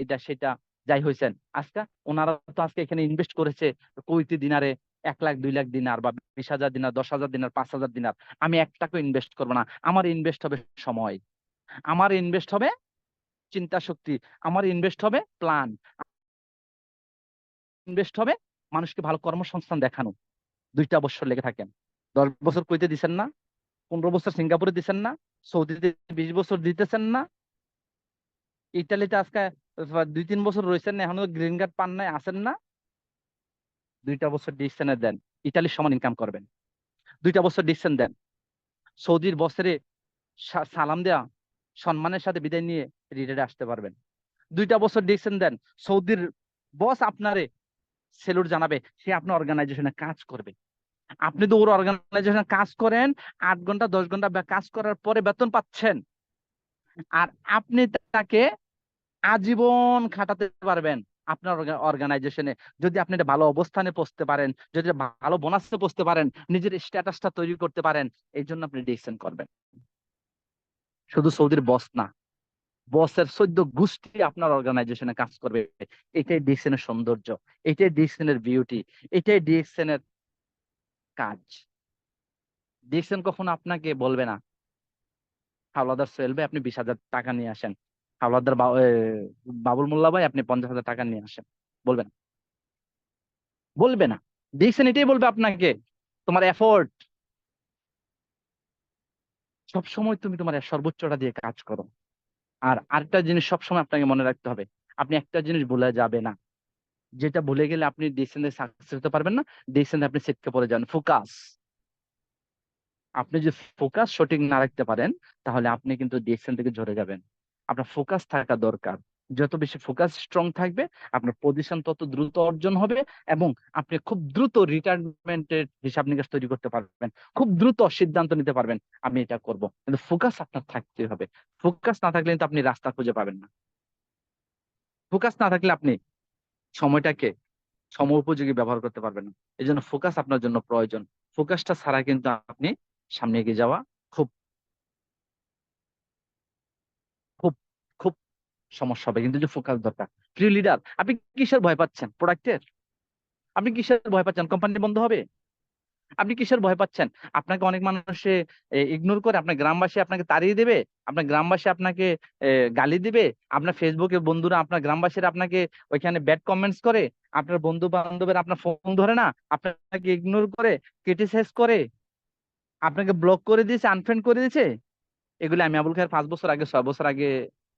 এটা সেটা যাই হয়েছেন, আজকে ওনারা তো আজকে এখানে ইনভেস্ট করেছে কুইতি দিনারে 1 লাখ 2 লাখ দিনার বা 20,000 দিনার, 10,000 দিনার, 5,000 দিনার। আমি 1 টাকা ইনভেস্ট করবো না, আমার ইনভেস্ট হবে সময়, আমার ইনভেস্ট হবে চিন্তা শক্তি, আমার ইনভেস্ট হবে প্ল্যান, ইনভেস্ট হবে মানুষকে ভালো কর্মসংস্থান দেখানো। 2টা বছর লেগে থাকেন, 10 বছর কইতে দিচ্ছেন না, 15 বছর সিঙ্গাপুরে দিচ্ছেন না, সৌদিতে 20 বছর দিতেছেন না, ইটালিতে আজকে 2-3 বছর রয়েছেন না, এখনো গ্রিন কার্ড পান নাই, আসেন না। 2টা বছর ডিসিশনে দেন, ইটালির সমান ইনকাম করবেন। 2টা বছর ডিসিশন দেন, সৌদির বছরে সালাম দেয়া, সম্মানের সাথে বিদায় নিয়ে রিটায়ারে আসতে পারবেন। 2টা বছর ডিসিশন দেন, সৌদির বস আপনারে সেলুট জানাবে, সে আপনার অর্গানাইজেশনে কাজ করবে। আপনি তো ওর অর্গানাইজেশনে কাজ করেন, 8 ঘন্টা 10 ঘন্টা কাজ করার পরে বেতন পাচ্ছেন, আর আপনি তাকে আজীবন খাটাতে পারবেন আপনার অর্গানাইজেশনে, যদি আপনি একটা ভালো অবস্থানে পৌঁছতে পারেন, যদি ভালো বোনাসে পৌঁছতে পারেন, নিজের স্ট্যাটাসটা তৈরি করতে পারেন। এই জন্য আপনি ডিসিশন করবেন। শুধু সৌদির বস না, বসের 14 গোষ্ঠী আপনার অর্গানাইজেশনে কাজ করবে। এটাই ডিসিশনের সৌন্দর্য, এটাই ডিসিশনের বিউটি, এটাই ডিসিশনের কাজ। ডিসিশন কখনো আপনাকে বলবে না, হাওলাদার সোহেল ভাই আপনি 20,000 টাকা নিয়ে আসেন, হাওলাদার বাবুল মোল্লা ভাই আপনি 50,000 টাকা নিয়ে আসেন, বলবে না, বলবে না। ডিসিশন এটাই বলবে আপনাকে, তোমার এফোর্ট, সবসময় তুমি তোমার সর্বোচ্চটা দিয়ে কাজ করো। আর আরেকটা জিনিস সবসময় আপনাকে মনে রাখতে হবে, আপনি একটা জিনিস ভুলে যাবে না, যেটা ভুলে গেলে আপনি ডিসিশনে সাকসেস হতে পারবেন না, ডিসিশনে আপনি সেটকে পড়ে যান। ফোকাস, আপনি যদি ফোকাস সঠিক না রাখতে পারেন, তাহলে আপনি কিন্তু ডিসিশন থেকে ঝরে যাবেন। আপনার ফোকাস থাকা দরকার। যত বেশি ফোকাস স্ট্রং থাকবে, আপনার পজিশন তত দ্রুত অর্জন হবে, এবং আপনি খুব দ্রুত রিটায়ারমেন্টের হিসাব নিকাশ তৈরি করতে পারবেন, খুব দ্রুত সিদ্ধান্ত নিতে পারবেন আমি এটা করব। কিন্তু ফোকাস আপনার থাকতে হবে। ফোকাস না থাকলে কিন্তু আপনি রাস্তা খুঁজে পাবেন না। ফোকাস না থাকলে আপনি সময়টাকে সময় উপযোগী ব্যবহার করতে পারবেন না। এই জন্য ফোকাস আপনার জন্য প্রয়োজন। ফোকাসটা ছাড়া কিন্তু আপনি সামনে এগিয়ে যাওয়া খুব খুব খুব সমস্যা হবে, কিন্তু যে ফোকাস দরকার। প্রিয় লিডার, আপনি কিসের ভয় পাচ্ছেন? প্রোডাক্টের? আপনি কিসের ভয় পাচ্ছেন? কোম্পানি বন্ধ হবে? আপনি কিসের ভয় পাচ্ছেন? আপনাকে অনেক মানুষে ইগনোর করে, আপনার গ্রামবাসী আপনাকে তাড়িয়ে দেবে, আপনার গ্রামবাসী আপনাকে এ, গালি দিবে, আপনার ফেসবুকে বন্ধুরা, আপনার গ্রামবাসীরা আপনাকে ওইখানে ব্যাড কমেন্টস করে, আপনার বন্ধু বান্ধবের আপনার ফোন ধরে না, আপনাকে ইগনোর করে, ক্রিটিসাইজ করে, আপনাকে ব্লক করে দিয়েছে, আনফ্রেন্ড করে দিয়েছে। এগুলো আমি আবুল খায়ের 5 বছর আগে, 6 বছর আগে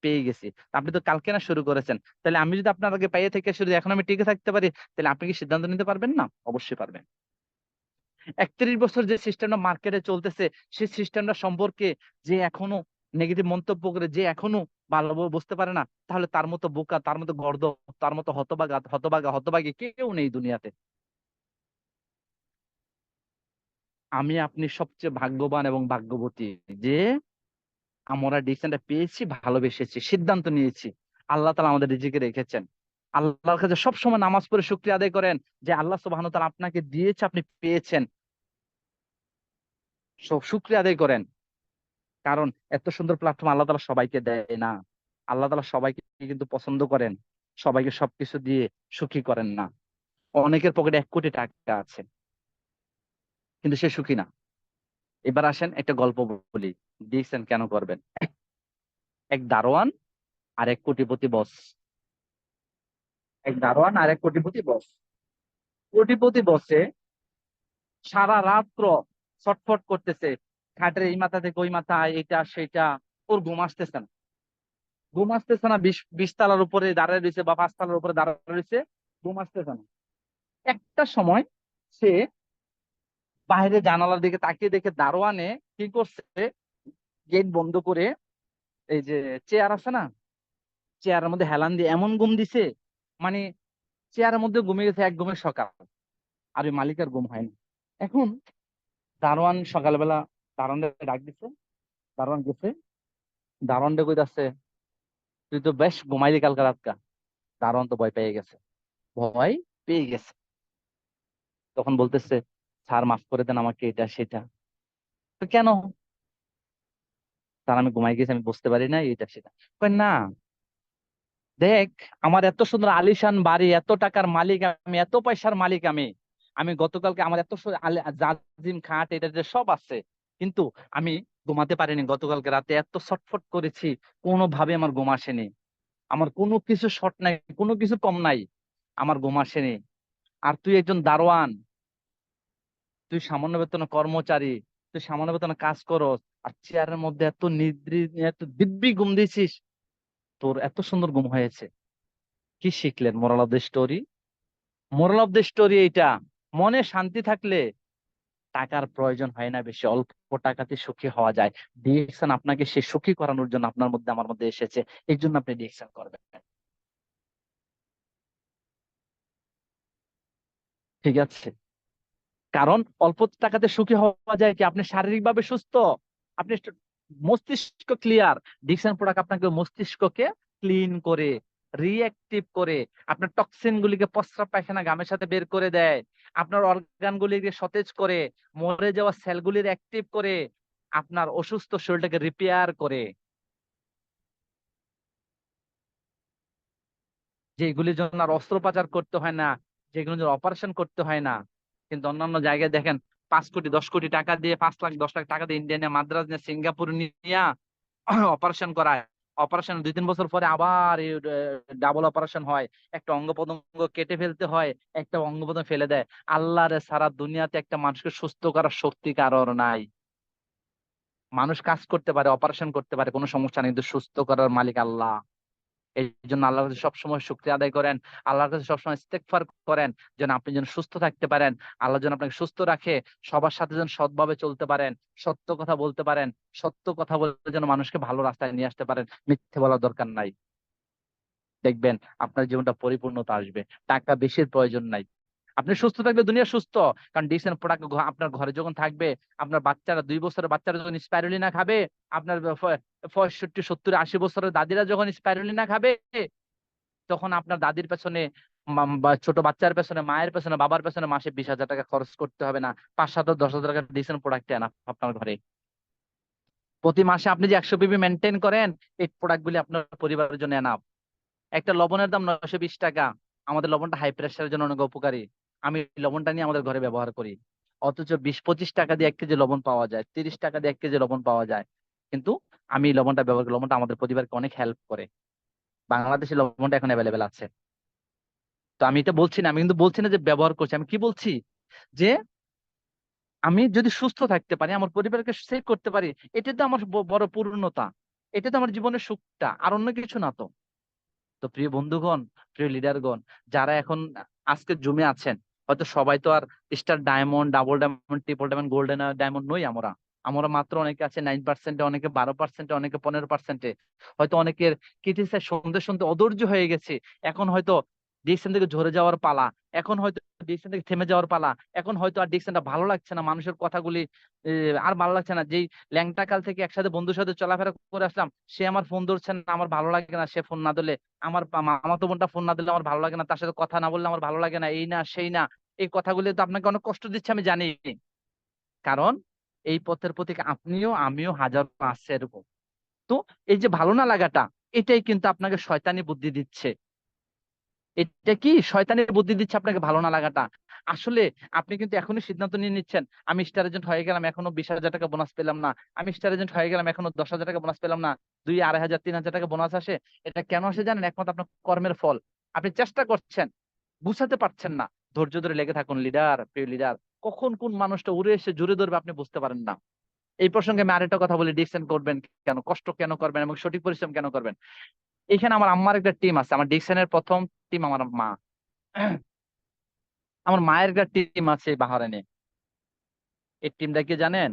পেয়ে গেছি। আপনি তো কালকে না শুরু করেছেন, তাহলে আমি যদি আপনার আগে পাইয়ে থেকে শুরু, এখন আমি টিকে থাকতে পারি, তাহলে আপনি কি সিদ্ধান্ত নিতে পারবেন না? অবশ্যই পারবেন। 31 বছর যে সিস্টেমটা মার্কেটে চলতেছে, সেই সিস্টেমটা সম্পর্কে যে এখনো নেগেটিভ মন্তব্য করে, যে এখনো ভালোভাবে বুঝতে পারে না, তাহলে তার মতো বোকা, তার মতো গর্দভ, তার মতো হতবাগা হতবাগা হতবাগী কেউ নেই দুনিয়াতে। আমি আপনি সবচেয়ে ভাগ্যবান এবং ভাগ্যবতী যে আমরা ডিসিশনটা পেয়েছি, ভালোবেসেছি, সিদ্ধান্ত নিয়েছি। আল্লাহ তাআলা আমাদের রিজিকে রেখেছেন। আল্লাহর কাছে সবসময় নামাজ পড়ে শুকরিয়া আদায় করেন যে আল্লাহ সুবহানাহু ওয়া তাআলা আপনাকে দিয়েছে, আপনি পেয়েছেন। সব শুকরিয়া আদায় করেন। কারণ এত সুন্দর প্ল্যাটফর্ম আল্লাহ তাআলা সবাইকে দেয় না। আল্লাহ তাআলা সবাইকে কিন্তু পছন্দ করেন, সবাইকে সবকিছু দিয়ে সুখী করেন না। অনেকের পকেটে 1 কোটি টাকা আছে, কিন্তু সে সুখী না। এবার আসেন একটা গল্প বলি, দেখছেন কেন করবেন। এক দারোয়ান আর এক কোটিপতি বস। এক দারোয়ান আর এক কোটিপতি বস। কোটিপতি বসে সারা রাত্র ছটফট করতেছে, খাটের এই মাথা থেকে ওই মাথা, এটা সেটা, ওর ঘুম আসতেছে না। ঘুম আসতেছে না, 20 তলার উপরে দাঁড়ায় রয়েছে বা 5 তলার উপরে দাঁড়ায় রয়েছে, ঘুম আসতেছে না। একটা সময় সে বাইরে জানালার দিকে তাকিয়ে দেখে দারোয়ানে কি করছে, গেট বন্ধ করে, এই যে চেয়ার আছে না, চেয়ারের মধ্যে হেলান দিয়ে এমন ঘুম দিছে, মানে চেয়ারের মধ্যে ঘুমিয়ে গেছে, এক ঘুমের সকাল। আর ওই মালিকের ঘুম হয় না। এখন দারোয়ান সকালবেলা দারোয়ানকে ডাক দিচ্ছে, দারোয়ান গেছে, দারোয়ানটা কইতাছে তুই তো বেশ ঘুমাইলি কালকে রাতটা। দারোয়ান তো ভয় পেয়ে গেছে, ভয় পেয়ে গেছে। তখন বলতেছে স্যার মাফ করে দেন আমাকে, এটা সেটা। তো কেন? স্যার আমি ঘুমাই গেছি, আমি বুঝতে পারি না, এটা সেটা। কই না, দেখ, আমার এত সুন্দর আলিশান বাড়ি, এত টাকার মালিক আমি, এত পয়সার মালিক আমি, আমি গতকালকে আমার এত জাজিম খাট এটা যে সব আছে, কিন্তু আমি ঘুমাতে পারিনি গতকালকে রাতে, এত ছটফট করেছি, কোনোভাবে আমার ঘুম আসেনি। আমার কোনো কিছু শর্ট নাই, কোনো কিছু কম নাই, আমার ঘুম আসেনি। আর তুই একজন দারোয়ান, তুই সামান্য বেতনে কর্মচারী, তুই সামান্য বেতনে কাজ করস, আর চেয়ারের মধ্যে এত নিদ্রি, এত দিব্যি ঘুম দিছিস, তোর এত সুন্দর ঘুম হয়েছে। কি শিখলেন? Moral of the story, moral of the story এইটা, মনে শান্তি থাকলে টাকার প্রয়োজন হয় না বেশি, অল্প টাকাতে সুখী হওয়া যায়। ডিএকশন আপনাকে সে সুখী করানোর জন্য আপনার মধ্যে আমার মধ্যে এসেছে, এই জন্য আপনি ডিএকশন করবেন। ঠিক আছে? কারণ অল্প টাকাতে সুখী হওয়া যায় কি, আপনি শারীরিকভাবে সুস্থ, আপনি মস্তিষ্ক ক্লিয়ার। ডিকশন প্রোডাক্ট আপনাকে মস্তিষ্ককে ক্লিন করে, রিঅ্যাক্টিভ করে, আপনার টক্সিন গুলিকে প্রস্রাব পায়খানা ঘামের সাথে বের করে দেয়, আপনার অর্গান গুলিকে সতেজ করে, মরে যাওয়া সেলগুলির অ্যাক্টিভ করে, আপনার অসুস্থ শরীরটাকে রিপেয়ার করে, যেগুলির জন্য আর অস্ত্রোপচার করতে হয় না, যেগুলোর জন্য অপারেশন করতে হয় না। কিন্তু অন্যান্য জায়গায় দেখেন 5 কোটি 10 কোটি টাকা দিয়ে, 5 লাখ 10 লাখ টাকা দিয়ে ইন্ডিয়া নিয়ে, মাদ্রাজ নিয়ে, সিঙ্গাপুর নিয়ে অপারেশন করায়। অপারেশন 2-3 বছর পরে আবার ডাবল অপারেশন হয়, একটা অঙ্গ প্রত্যঙ্গ কেটে ফেলতে হয়, একটা অঙ্গ প্রত্যঙ্গ ফেলে দেয়। আল্লাহরে সারা দুনিয়াতে একটা মানুষকে সুস্থ করার শক্তি কারোর নাই। মানুষ কাজ করতে পারে, অপারেশন করতে পারে, কোনো সমস্যা নেই, কিন্তু সুস্থ করার মালিক আল্লাহ। এই জন্য আল্লাহর কাছে সবসময় শুকরিয়া আদায় করেন, আল্লাহর কাছে সবসময় ইস্তেগফার করেন, যেন আপনি যেন সুস্থ থাকতে পারেন, আল্লাহ যেন আপনাকে সুস্থ রাখে, সবার সাথে যেন সৎভাবে চলতে পারেন, সত্য কথা বলতে পারেন, সত্য কথা বলে যেন মানুষকে ভালো রাস্তায় নিয়ে আসতে পারেন, মিথ্যে বলার দরকার নাই। দেখবেন আপনার জীবনটা পরিপূর্ণতা আসবে। টাকা বেশির প্রয়োজন নাই। আপনি সুস্থ থাকলে দুনিয়া সুস্থ। কারণ ডিসেন্ট প্রোডাক্ট আপনার ঘরে যখন থাকবে, আপনার বাচ্চারা 2 বছরের বাচ্চারা যখন স্পাইরুলিনা খাবে, আপনার 65, 70, 80 বছরের দাদিরা যখন স্পাইরুলিনা খাবে, তখন আপনার দাদির পেছনে বা ছোট বাচ্চার পেছনে, মায়ের পেছনে, বাবার পেছনে মাসে 20,000 টাকা খরচ করতে হবে না। 5, 7, 10,000 টাকা ডিসেন্ট প্রোডাক্ট আনা আপনার ঘরে। প্রতি মাসে আপনি যে 100 পিপি মেনটেন করেন, এই প্রোডাক্ট গুলি আপনার পরিবারের জন্য এনাফ। একটা লবণের দাম 920 টাকা। আমাদের লবণটা হাই প্রেশারের জন্য অনেক উপকারী। আমি লবণটা নিয়ে আমাদের ঘরে ব্যবহার করি। অথচ 20, 25 টাকা দিয়ে 1 কেজি লবণ পাওয়া যায়, 30 টাকা দিয়ে 1 কেজি লবণ পাওয়া যায়। কিন্তু আমি এই লবণটা ব্যবহার করি। লবণটা আমাদের পরিবারকে অনেক হেল্প করে। বাংলাদেশে লবণটা এখন অ্যাভেলেবেল আছে। তো আমি এটা বলছি না, আমি কিন্তু বলছি না যে ব্যবহার করছি। আমি কি বলছি, যে আমি যদি সুস্থ থাকতে পারি, আমার পরিবারকে সেভ করতে পারি, এটা তো আমার বড় পূর্ণতা। এটা তো আমার জীবনের সুখটা, আর অন্য কিছু না তো। তো প্রিয় বন্ধুগণ, প্রিয় লিডারগণ, যারা এখন আজকে জমে আছেন, হয়তো সবাই তো আর star diamond, double diamond, triple diamond, golden diamond নই আমরা। আমরা মাত্র অনেকে আছে 9%, অনেকে 12%, অনেকে 15%। হয়তো অনেকের ক্রিটিসাইজ শুনতে শুনতে অধৈর্য হয়ে গেছে। এখন হয়তো ডিসিশন থেকে ঝরে যাওয়ার পালা। এখন হয়তো ডিসিশন থেকে থেমে যাওয়ার পালা। এখন হয়তো আর ডিসিশনটা ভালো লাগছে না, মানুষের কথাগুলি আর ভালো লাগছে না। যেই ল্যাংটা কাল থেকে একসাথে বন্ধুর সাথে চলাফেরা করে আসলাম, সে আমার ফোন ধরছে না, আমার ভালো লাগে না। সে ফোন না দিলে, আমার মামাতো বোনটা ফোন না দিলে আমার ভালো লাগে না, তার সাথে কথা না বললে আমার ভালো লাগে না, এই না সেই না। এই কথাগুলি তো আপনাকে অনেক কষ্ট দিচ্ছে, আমি জানি। কারণ এই পথের প্রতীক আপনিও আমিও হাজার আছে এরকম। তো এই যে ভালো না লাগাটা, এটাই কিন্তু আপনাকে শয়তানি বুদ্ধি দিচ্ছে। এটা কি শয়তানের বুদ্ধি দিচ্ছে আপনাকে, ভালো না লাগাটা। আসলে আপনি কিন্তু এখনই সিদ্ধান্ত নিয়ে নিচ্ছেন, আমি স্টার এজেন্ট হয়ে গেলাম, এখনো 20,000 টাকা বোনাস পেলাম না। আমি স্টার এজেন্ট হয়ে গেলাম, এখনো 10,000 টাকা বোনাস পেলাম না। 2, 2,500, 3,000 টাকা বোনাস আসে। এটা কেন আসে জানেন? একমাত্র আপনার কর্মের ফল। আপনি চেষ্টা করছেন, বুঝাতে পারছেন না। ধৈর্য ধরে লেগে থাকুন লিডার, প্রিয় লিডার। কখন কোন মানুষটা উড়ে এসে জুড়ে ধরবে আপনি বুঝতে পারেন না। এই প্রসঙ্গে আমি আরেকটা কথা বলি, ডিসিশন করবেন কেন, কষ্ট কেন করবেন, এবং সঠিক পরিশ্রম কেন করবেন। এখানে আমার আম্মার একটা টিম আছে। আমার ডিসিশনের প্রথম টিম আমার মা। আমার মায়ের একটা টিম আছে বাহারাইনে। এই টিমটা কি জানেন?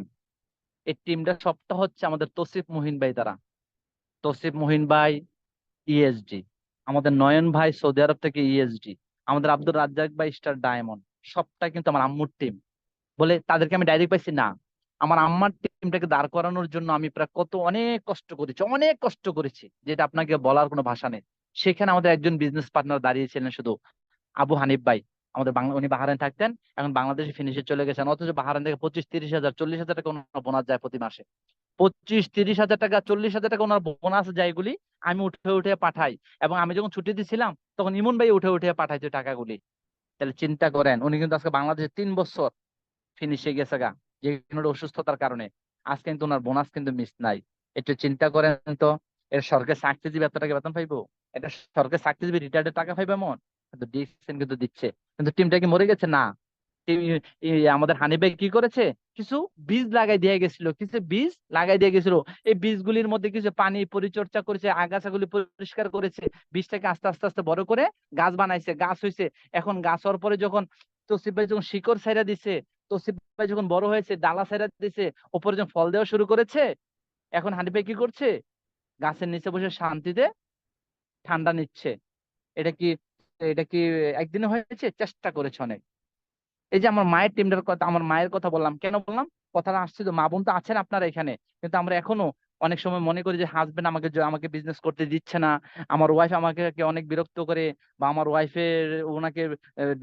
এই টিমটা সবটা হচ্ছে আমাদের তসিফ মুহিন ভাই দ্বারা। তসিফ মুহিন ভাই ইএসডি, আমাদের নয়ন ভাই সৌদি আরব থেকে ইএসডি, আমাদের আব্দুর রাজ্জাক ভাই স্টার ডায়মন্ড। সবটা কিন্তু আমার আম্মুর টিম। বলে তাদেরকে আমি ডাইরেক্ট পাইছি না, আমার আম্মার টিমটাকে দাঁড় করানোর জন্য আমি প্রায় অনেক কষ্ট করেছি, অনেক কষ্ট করেছি, যেটা আপনাকে বলার কোনো ভাষা নেই। সেখানে আমাদের একজন বিজনেস পার্টনার দাঁড়িয়েছিলেন শুধু, আবু হানিফ ভাই। আমাদের বাংলা, উনি বাহারাইন থাকতেন, এখন বাংলাদেশে ফিনিশে চলে গেছেন। অথচ বাহারাইন থেকে 25, 30 হাজার, 40,000 টাকা ওনার বোনাস যায় প্রতি মাসে। 25, 30 হাজার টাকা, 40,000 টাকা ওনার বোনাস যায়, এগুলি আমি উঠে উঠে পাঠাই। এবং আমি যখন ছুটিতে ছিলাম, তখন ইমন ভাই উঠে উঠে পাঠাইতো টাকাগুলি। তাহলে চিন্তা করেন, উনি কিন্তু আজকে বাংলাদেশে 3 বছর ফিনিশে গেছে গা, যে কোনো অসুস্থতার কারণে। আজকে কিন্তু ওনার বোনাস কিন্তু মিস নাই। একটু চিন্তা করেন তো, এর সরকারি চাকরিজীবী এত টাকা বেতন পাইবো? এটা সরকারি চাকরিজীবী রিটায়ার্ডের টাকা পাইবে এমন? কিন্তু দিচ্ছেন, কিন্তু দিচ্ছে। কিন্তু টিমটা কি মরে গেছে? না। আমাদের হানি ভাই কি করেছে, কিছু বীজ লাগাই দিয়ে গেছিল, কিছু বীজ লাগাই দিয়ে গেছিল। এই বীজগুলির মধ্যে কিছু পানি পরিচর্যা করেছে, আগাছাগুলি পরিষ্কার করেছে, বীজটাকে আস্তে আস্তে আস্তে বড় করে গাছ বানাইছে, গাছ হয়েছে। এখন গাছ হওয়ার পরে যখন তসিফ ভাই যখন শিকড় ছাইরা দিছে, তসিফ ভাই যখন বড় হয়েছে, ডালা ছাইরা দিছে, উপরে যখন ফল দেওয়া শুরু করেছে, এখন হানি ভাই কি করছে, গাছের নিচে বসে শান্তিতে ঠান্ডা নিচ্ছে। এটা কি, এটা কি একদিনে হয়েছে? চেষ্টা করেছে অনেক। এই যে আমার মায়ের টিমটার কথা, আমার মায়ের কথা বললাম, কেন বললাম? কথাটা আসছে তো, মা বোন তো আছেন আপনারা এখানে, কিন্তু আমরা এখনো অনেক সময় মনে করি যে হাজবেন্ড আমাকে আমাকে বিজনেস করতে দিচ্ছে না, আমার ওয়াইফ আমাকে অনেক বিরক্ত করে, বা আমার ওয়াইফের ওনাকে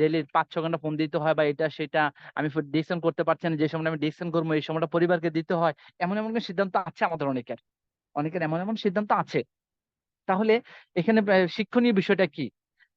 ডেলি 5-6 ঘন্টা ফোন দিতে হয়, বা এটা সেটা, আমি ডিসিশন করতে পারছি না, যে সময়টা আমি ডিসিশন করবো এই সময়টা পরিবারকে দিতে হয়। এমন এমন সিদ্ধান্ত আছে আমাদের অনেকের, অনেকের এমন এমন সিদ্ধান্ত আছে। তাহলে এখানে শিক্ষণীয় বিষয়টা কি?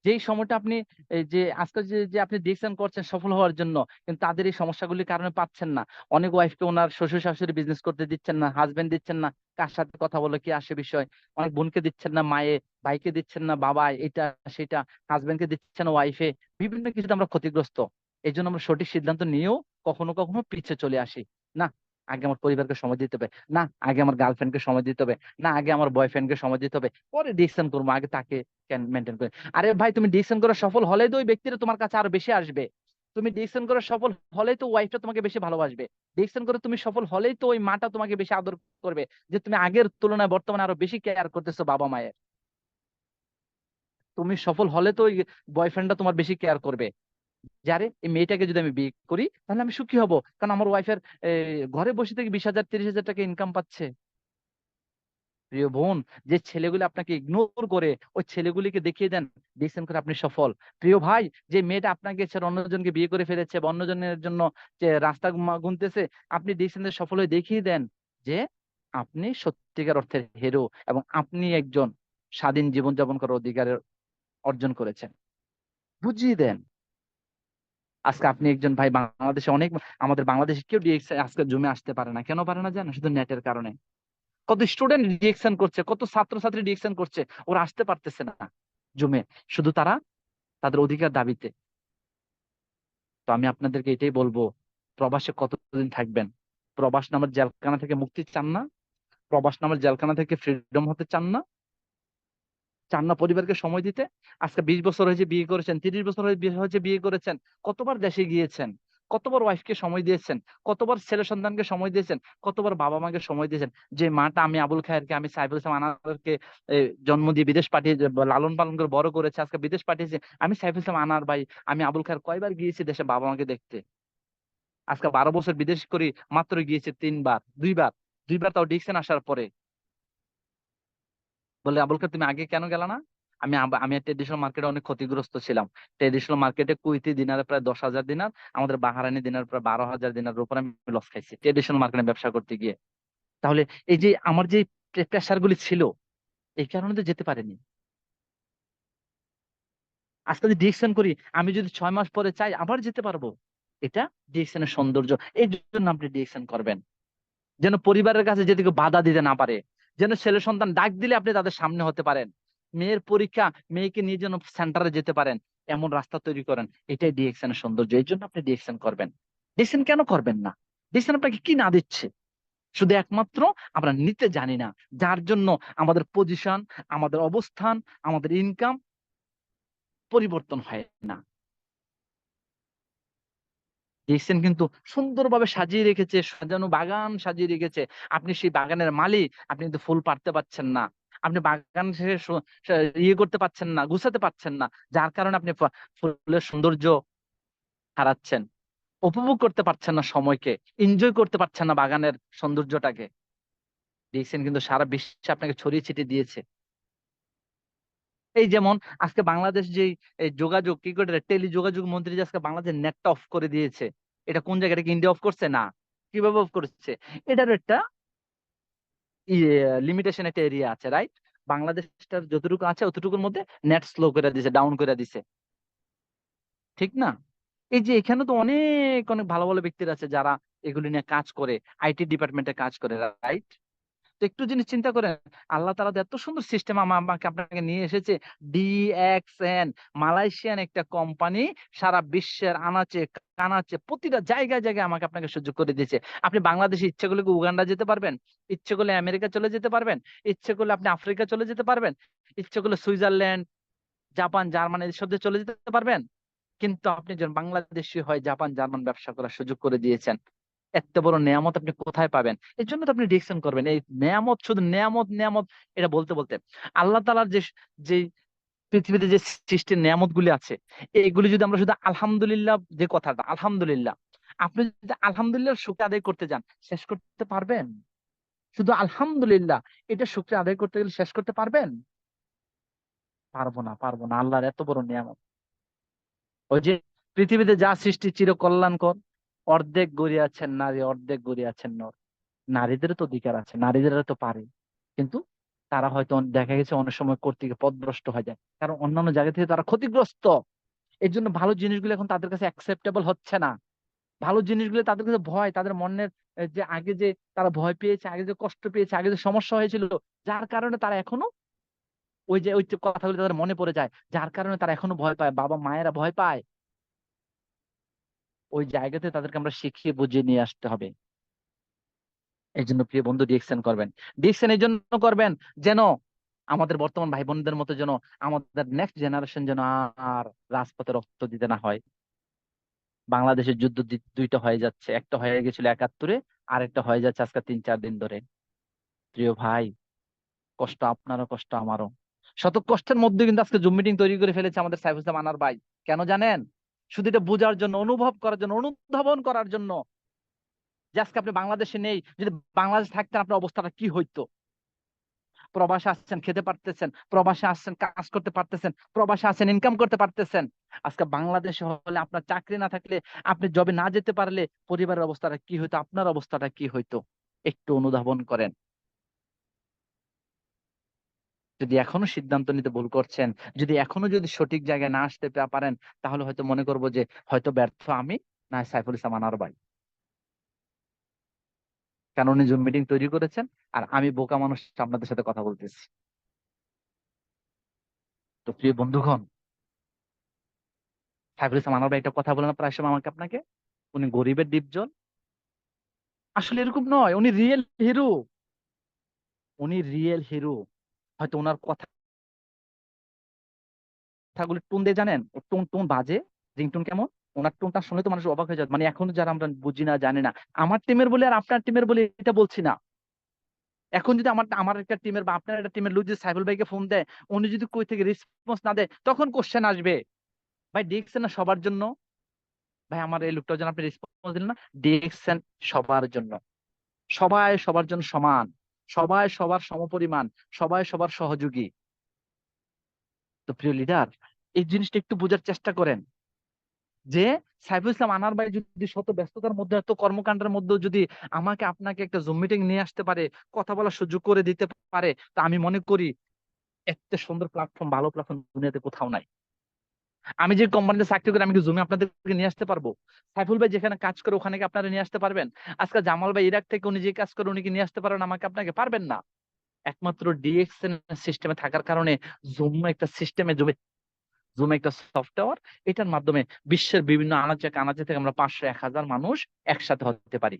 যেই সময়টা আপনি এই যে আজকে যে যে আপনি ডিসিশন করছেন সফল হওয়ার জন্য, কিন্তু তাদের এই সমস্যাগুলির কারণে পাচ্ছেন না। অনেক ওয়াইফকে ওনার শ্বশুর শাশুড়ি বিজনেস করতে দিচ্ছেন না, হাজবেন্ড দিচ্ছেন না, কার সাথে কথা বলে কি আসে বিষয়। অনেক বোনকে দিচ্ছেন না মায়ে, ভাইকে দিচ্ছেন না বাবা, এটা সেটা, হাজবেন্ডকে দিচ্ছেন ওয়াইফে। বিভিন্ন কিছুতে আমরা ক্ষতিগ্রস্ত। এই জন্য আমরা সঠিক সিদ্ধান্ত নিয়েও কখনো কখনো পিছিয়ে চলে আসি। না, আগে আমার পরিবারকে সময় দিতে হবে, না আগে আমার গার্লফ্রেন্ডকে সময় দিতে হবে, না আগে আমার বয়ফ্রেন্ডকে সময় দিতে হবে, পরে ডিসিশন করবো, আগে তাকে মেনটেন করে। আরে ভাই, তুমি ডিসিশন করে সফল হলেই তো ওই ব্যক্তিটা তোমার কাছে আরো বেশি আসবে। তুমি ডিসিশন করে সফল হলেই তো ওয়াইফটা তোমাকে বেশি ভালোবাসবে। ডিসিশন করে তুমি সফল হলেই তো ওই মাটা তোমাকে বেশি আদর করবে, যে তুমি আগের তুলনায় বর্তমানে আরো বেশি কেয়ার করতেছো বাবা মায়ের। তুমি সফল হলে তো ওই বয়ফ্রেন্ডটা তোমার বেশি কেয়ার করবে, যারে এই মেয়েটাকে যদি আমি বিয়ে করি তাহলে আমি সুখী হব, কারণ আমার ওয়াইফের ঘরে বসে থেকে 20,000 30,000 টাকা ইনকাম পাচ্ছে। প্রিয় বোন, যে ছেলেগুলো আপনাকে ইগনোর করে ওই ছেলেগুলিকে দেখিয়ে দেন দেখছেন করে আপনি সফল। প্রিয় ভাই, যে মেয়েটা আপনাকে ছেড়ে অন্যজনকে বিয়ে করে ফেলেছে বা অন্যজনের জন্য যে রাস্তা গুনতেছে, আপনি দেখছেন যে সফল হয়ে দেখিয়ে দেন যে আপনি সত্যিকার অর্থের হিরো এবং আপনি একজন স্বাধীন জীবনযাপন করার অধিকার অর্জন করেছেন। বুঝিয়ে দেন। আজকে আপনি একজন ভাই, বাংলাদেশে অনেক, আমাদের বাংলাদেশে কেউ ডিএক্স আজকে জমে আসতে পারে না, কেন পারে না জানেন? শুধু নেটের কারণে। কত স্টুডেন্ট রিয়েকশন করছে, কত ছাত্রছাত্রী রিয়েকশন করছে, ওরা আসতে পারতেছে না জমে, শুধু তারা তাদের অধিকার দাবিতে। তো আমি আপনাদেরকে এটাই বলবো, প্রবাসে কতদিন থাকবেন? প্রবাস নামের জেলখানা থেকে মুক্তি চান না? প্রবাস নামের জেলখানা থেকে ফ্রিডম হতে চান না? চান না পরিবারকে সময় দিতে? আজকে 20 বছর হয়েছে বিয়ে করেছেন, 30 বছর হয়েছে বিয়ে করেছেন, কতবার দেশে গিয়েছেন, কতবার ওয়াইফকে সময় দিয়েছেন, কতবার ছেলে সন্তানকে সময় দিয়েছেন, কতবার বাবা মাকে সময় দিয়েছেন? যে মাটা আমি আবুল খায়েরকে, আমি সাইফুল ইসলাম আনারকে জন্ম দিয়ে বিদেশ পাঠিয়ে লালন পালন করে বড় করেছে, আজকে বিদেশ পাঠিয়েছে আমি সাইফুল ইসলাম আনার ভাই, আমি আবুল খায়ের কয়বার গিয়েছি দেশে বাবা মাকে দেখতে? আজকে 12 বছর বিদেশ করি, মাত্র গিয়েছে 3 বার, 2 বার, 2 বার তাও ডিকশন আসার পরে। বলে আবুল খায়ের তুমি আগে কেন গেল না? আমি ট্রেডিশনাল মার্কেটে অনেক ক্ষতিগ্রস্ত ছিলাম। ট্রেডিশনাল মার্কেটে কুইতি দিনারে প্রায় 10,000 দিনার, আমাদের বাহারানি দিনার প্রায় 12,000 দিনার উপর আমি লস খাইছি ট্রেডিশনাল মার্কেটে ব্যবসা করতে গিয়ে। তাহলে এই যে আমার যে প্রেশার গুলি ছিল, এই কারণে তো যেতে পারিনি। আজকে যদি ডিরেকশন করি, আমি যদি 6 মাস পরে চাই আবার যেতে পারবো। এটা ডিরেকশনের সৌন্দর্য। এই জন্য আপনি ডিরেকশন করবেন, যেন পরিবারের কাছে যেতে কেউ বাধা দিতে না পারে, যেন ছেলে সন্তান ডাক দিলে আপনি তাদের সামনে হতে পারেন, মেয়ের পরীক্ষা, মেয়েকে নিয়ে যেন সেন্টারে যেতে পারেন, এমন রাস্তা তৈরি করেন। এটাই ডিএকশনের সৌন্দর্য। এই জন্য আপনি ডিএকশন করবেন। ডিএকশন কেন করবেন না? ডিএকশন আপনাকে কি না দিচ্ছে? শুধু একমাত্র আমরা নিতে জানি না, যার জন্য আমাদের পজিশন, আমাদের অবস্থান, আমাদের ইনকাম পরিবর্তন হয় না। দেখছেন কিন্তু সুন্দরভাবে সাজিয়ে রেখেছে, সাজানো বাগান সাজিয়ে রেখেছে, আপনি সেই বাগানের মালিক, আপনি কিন্তু ফুল পাড়তে পারছেন না, আপনি বাগান শেষে ইয়ে করতে পারছেন না, গুছাতে পারছেন না, যার কারণে আপনি ফুলের সৌন্দর্য হারাচ্ছেন, উপভোগ করতে পারছেন না সময়কে, এনজয় করতে পারছেন না বাগানের সৌন্দর্যটাকে। দেখছেন কিন্তু সারা বিশ্বে আপনাকে ছড়িয়ে ছিটিয়ে দিয়েছে। এই যেমন আজকে বাংলাদেশ যে এই যোগাযোগ কি করে, টেলি যোগাযোগ মন্ত্রী যে আজকে বাংলাদেশ নেটটা অফ করে দিয়েছে, এটা কোন জায়গাটা, কি ইন্ডিয়া অফ করছে? না। কিভাবে অফ করছে? এটার একটা লিমিটেশন, একটা এরিয়া আছে, রাইট? বাংলাদেশটার যতটুকু আছে অতটুকুর মধ্যে নেট স্লো করে দিছে, ডাউন করে দিছে, ঠিক না? এই যে এখানে তো অনেক অনেক ভালো ভালো ব্যক্তিরা আছে যারা এগুলি নিয়ে কাজ করে, আইটি ডিপার্টমেন্টে কাজ করে, রাইট? তো একটু জিনিস চিন্তা করেন, আল্লাহ তাআলা তো এত সুন্দর সিস্টেম আমাকে আপনাকে নিয়ে এসেছে। ডিএক্সএন মালয়েশিয়ান একটা কোম্পানি, সারা বিশ্বের আনাচে কানাচে প্রতিটা জায়গায় জায়গায় আমাকে আপনাকে সুযোগ করে দিয়েছে। আপনি বাংলাদেশে ইচ্ছে করলে কি উগান্ডা যেতে পারবেন, ইচ্ছে করলে আমেরিকা চলে যেতে পারবেন, ইচ্ছে করলে আপনি আফ্রিকা চলে যেতে পারবেন, ইচ্ছে করলে সুইজারল্যান্ড, জাপান, জার্মানি এসব দেশে চলে যেতে পারবেন। কিন্তু আপনি যখন বাংলাদেশি হয় জাপান জার্মান ব্যবসা করার সুযোগ করে দিয়েছেন। এত বড় নেয়ামত আপনি কোথায় পাবেন? এই জন্য তো আপনি ডিরেকশন করবেন। এই নেয়ামত, শুধু নেয়ামত নেয়ামত এটা বলতে বলতে আল্লাহ তাআলার যে পৃথিবীতে যে সৃষ্টির নেয়ামত গুলি আছে, এইগুলি যদি আমরা শুধু আলহামদুলিল্লাহ, যে কথাটা আলহামদুলিল্লাহ, আপনি যদি আলহামদুলিল্লাহ শুকর আদায় করতে যান, শেষ করতে পারবেন? শুধু আলহামদুলিল্লাহ এটা শুকর আদায় করতে গেলে শেষ করতে পারবেন? পারবো না, পারবো না। আল্লাহর এত বড় নিয়ামত। ওই যে পৃথিবীতে যা সৃষ্টি চির কল্যাণকর, অর্ধেক গড়িয়াছেন নারী, অর্ধেক গড়িয়াছেন নর। নারীদেরও তো অধিকার আছে, নারীদেরও তো পারে, কিন্তু তারা হয়তো দেখা গেছে অনেক সময় করতে গিয়ে পথভ্রষ্ট হয়ে যায়, কারণ অন্যান্য জায়গা থেকে তারা ক্ষতিগ্রস্ত। এই জন্য ভালো জিনিসগুলো এখন তাদের কাছে অ্যাকসেপ্টেবল হচ্ছে না। ভালো জিনিসগুলো তাদের কাছে ভয়, তাদের মনের যে আগে যে তারা ভয় পেয়েছে, আগে যে কষ্ট পেয়েছে, আগে যে সমস্যা হয়েছিল, যার কারণে তারা এখনো ওই যে কথাগুলো তাদের মনে পড়ে যায়, যার কারণে তারা এখনো ভয় পায়, বাবা মায়েরা ভয় পায়। ওই জায়গাতে তাদেরকে আমরা শিখিয়ে বুঝিয়ে নিয়ে আসতে হবে। এই জন্য প্রিয় বন্ধু ডিএকশন করবেন। ডিএকশন এই জন্য করবেন যেন আমাদের বর্তমান ভাই বোনদের মতো যেন আমাদের নেক্সট জেনারেশন যেন আর রাজপথে রক্ত দিতে না হয়। বাংলাদেশের যুদ্ধ দুইটা হয়ে যাচ্ছে, একটা হয়ে গেছিল 71-এ, আর একটা হয়ে যাচ্ছে আজকে 3-4 দিন ধরে। প্রিয় ভাই, কষ্ট আপনারও, কষ্ট আমারও। শত কষ্টের মধ্যে কিন্তু আজকে জুম মিটিং তৈরি করে ফেলেছে আমাদের সাইফুল ইসলাম আনার ভাই। কেন জানেন? শুধু এটা বোঝার জন্য, অনুভব করার জন্য, অনুধাবন করার জন্য যে আজকে আপনি বাংলাদেশে নেই, যদি বাংলাদেশ থাকতেন আপনার অবস্থাটা কি হইতো। প্রবাসে আসছেন, খেতে পারতেছেন, প্রবাসে আসছেন, কাজ করতে পারতেছেন, প্রবাসে আসছেন, ইনকাম করতে পারতেছেন। আজকে বাংলাদেশে হলে আপনার চাকরি না থাকলে, আপনি জবে না যেতে পারলে পরিবারের অবস্থাটা কি হইতো, আপনার অবস্থাটা কি হইতো। একটু অনুধাবন করেন। যদি এখনো সিদ্ধান্ত নিতে ভুল করছেন, যদি সঠিক জায়গায় না আসতে পারেন, তাহলে হয়তো মনে করবো যে হয়তো ব্যর্থ আমি, না সাইফুল ইসলাম আনার ভাই। কারণ উনি জুম মিটিং তৈরি করেছেন, আর আমি বোকা মানুষ আপনাদের সাথে কথা বলতেছি। তো প্রিয় বন্ধুগণ, সাইফুল ইসলাম আনার ভাই একটা কথা বলেন প্রায় সময় আমাকে আপনাকে, উনি গরিবের ডিপজল। আসলে এরকম নয়, উনি রিয়েল হিরো। উনি রিয়েল হিরো। হয়তো ওনার কথাগুলি টোন দিয়ে জানেন, টোন টোন বাজে, রিংটোন কেমন, ওনার টোনটা শুনে তো মানুষ অবাক হয়ে যায়। মানে এখনো যারা আমরা বুঝি না, জানি না, আমার টিমের বলে আর আপনার টিমের বলে এটা বলছি না। এখন যদি আমার আমার একটা টিমের বা আপনার একটা টিমের লোক যদি সাইফুল ভাইকে ফোন দেয়, উনি যদি কই থেকে রেসপন্স না দেয়, তখন কোশ্চেন আসবে, ভাই দেখছেন না সবার জন্য, ভাই আমার এই লোকটার জন্য আপনি রেসপন্স দিলেন না। দেখছেন সবার জন্য, সবাই সবার জন্য সমান, সবাই সবার সমপরিমাণ, সবাই সবার সহযোগী। তো প্রিয় লিডার, এই জিনিসটা একটু বোঝার চেষ্টা করেন যে সাইফুল ইসলাম আনার ভাই যদি শত ব্যস্ততার মধ্যে, এত কর্মকাণ্ডের মধ্যেও যদি আমাকে আপনাকে একটা জুম মিটিং নিয়ে আসতে পারে, কথা বলার সুযোগ করে দিতে পারে, তা আমি মনে করি এত সুন্দর প্ল্যাটফর্ম, ভালো প্ল্যাটফর্ম দুনিয়াতে কোথাও নাই। আমি যে কোম্পানিতে চাকরি করি, আমি কি জুমে আপনাদেরকে নিয়ে আসতে পারবো? সাইফুল ভাই যেখানে কাজ করে ওখানে কি আপনারা নিয়ে আসতে পারবেন? আজকে জামাল ভাই ইরাক থেকে উনি যে কাজ করে, উনি কি নিয়ে আসতে পারবেন আমাকে আপনাকে? পারবেন না। একমাত্র ডিএক্সএন সিস্টেমে থাকার কারণে, জুম একটা সিস্টেমে, জুম একটা সফটওয়্যার, এটার মাধ্যমে বিশ্বের বিভিন্ন আনাচে কানাচে থেকে আমরা 500 1000 মানুষ একসাথে হতে পারি।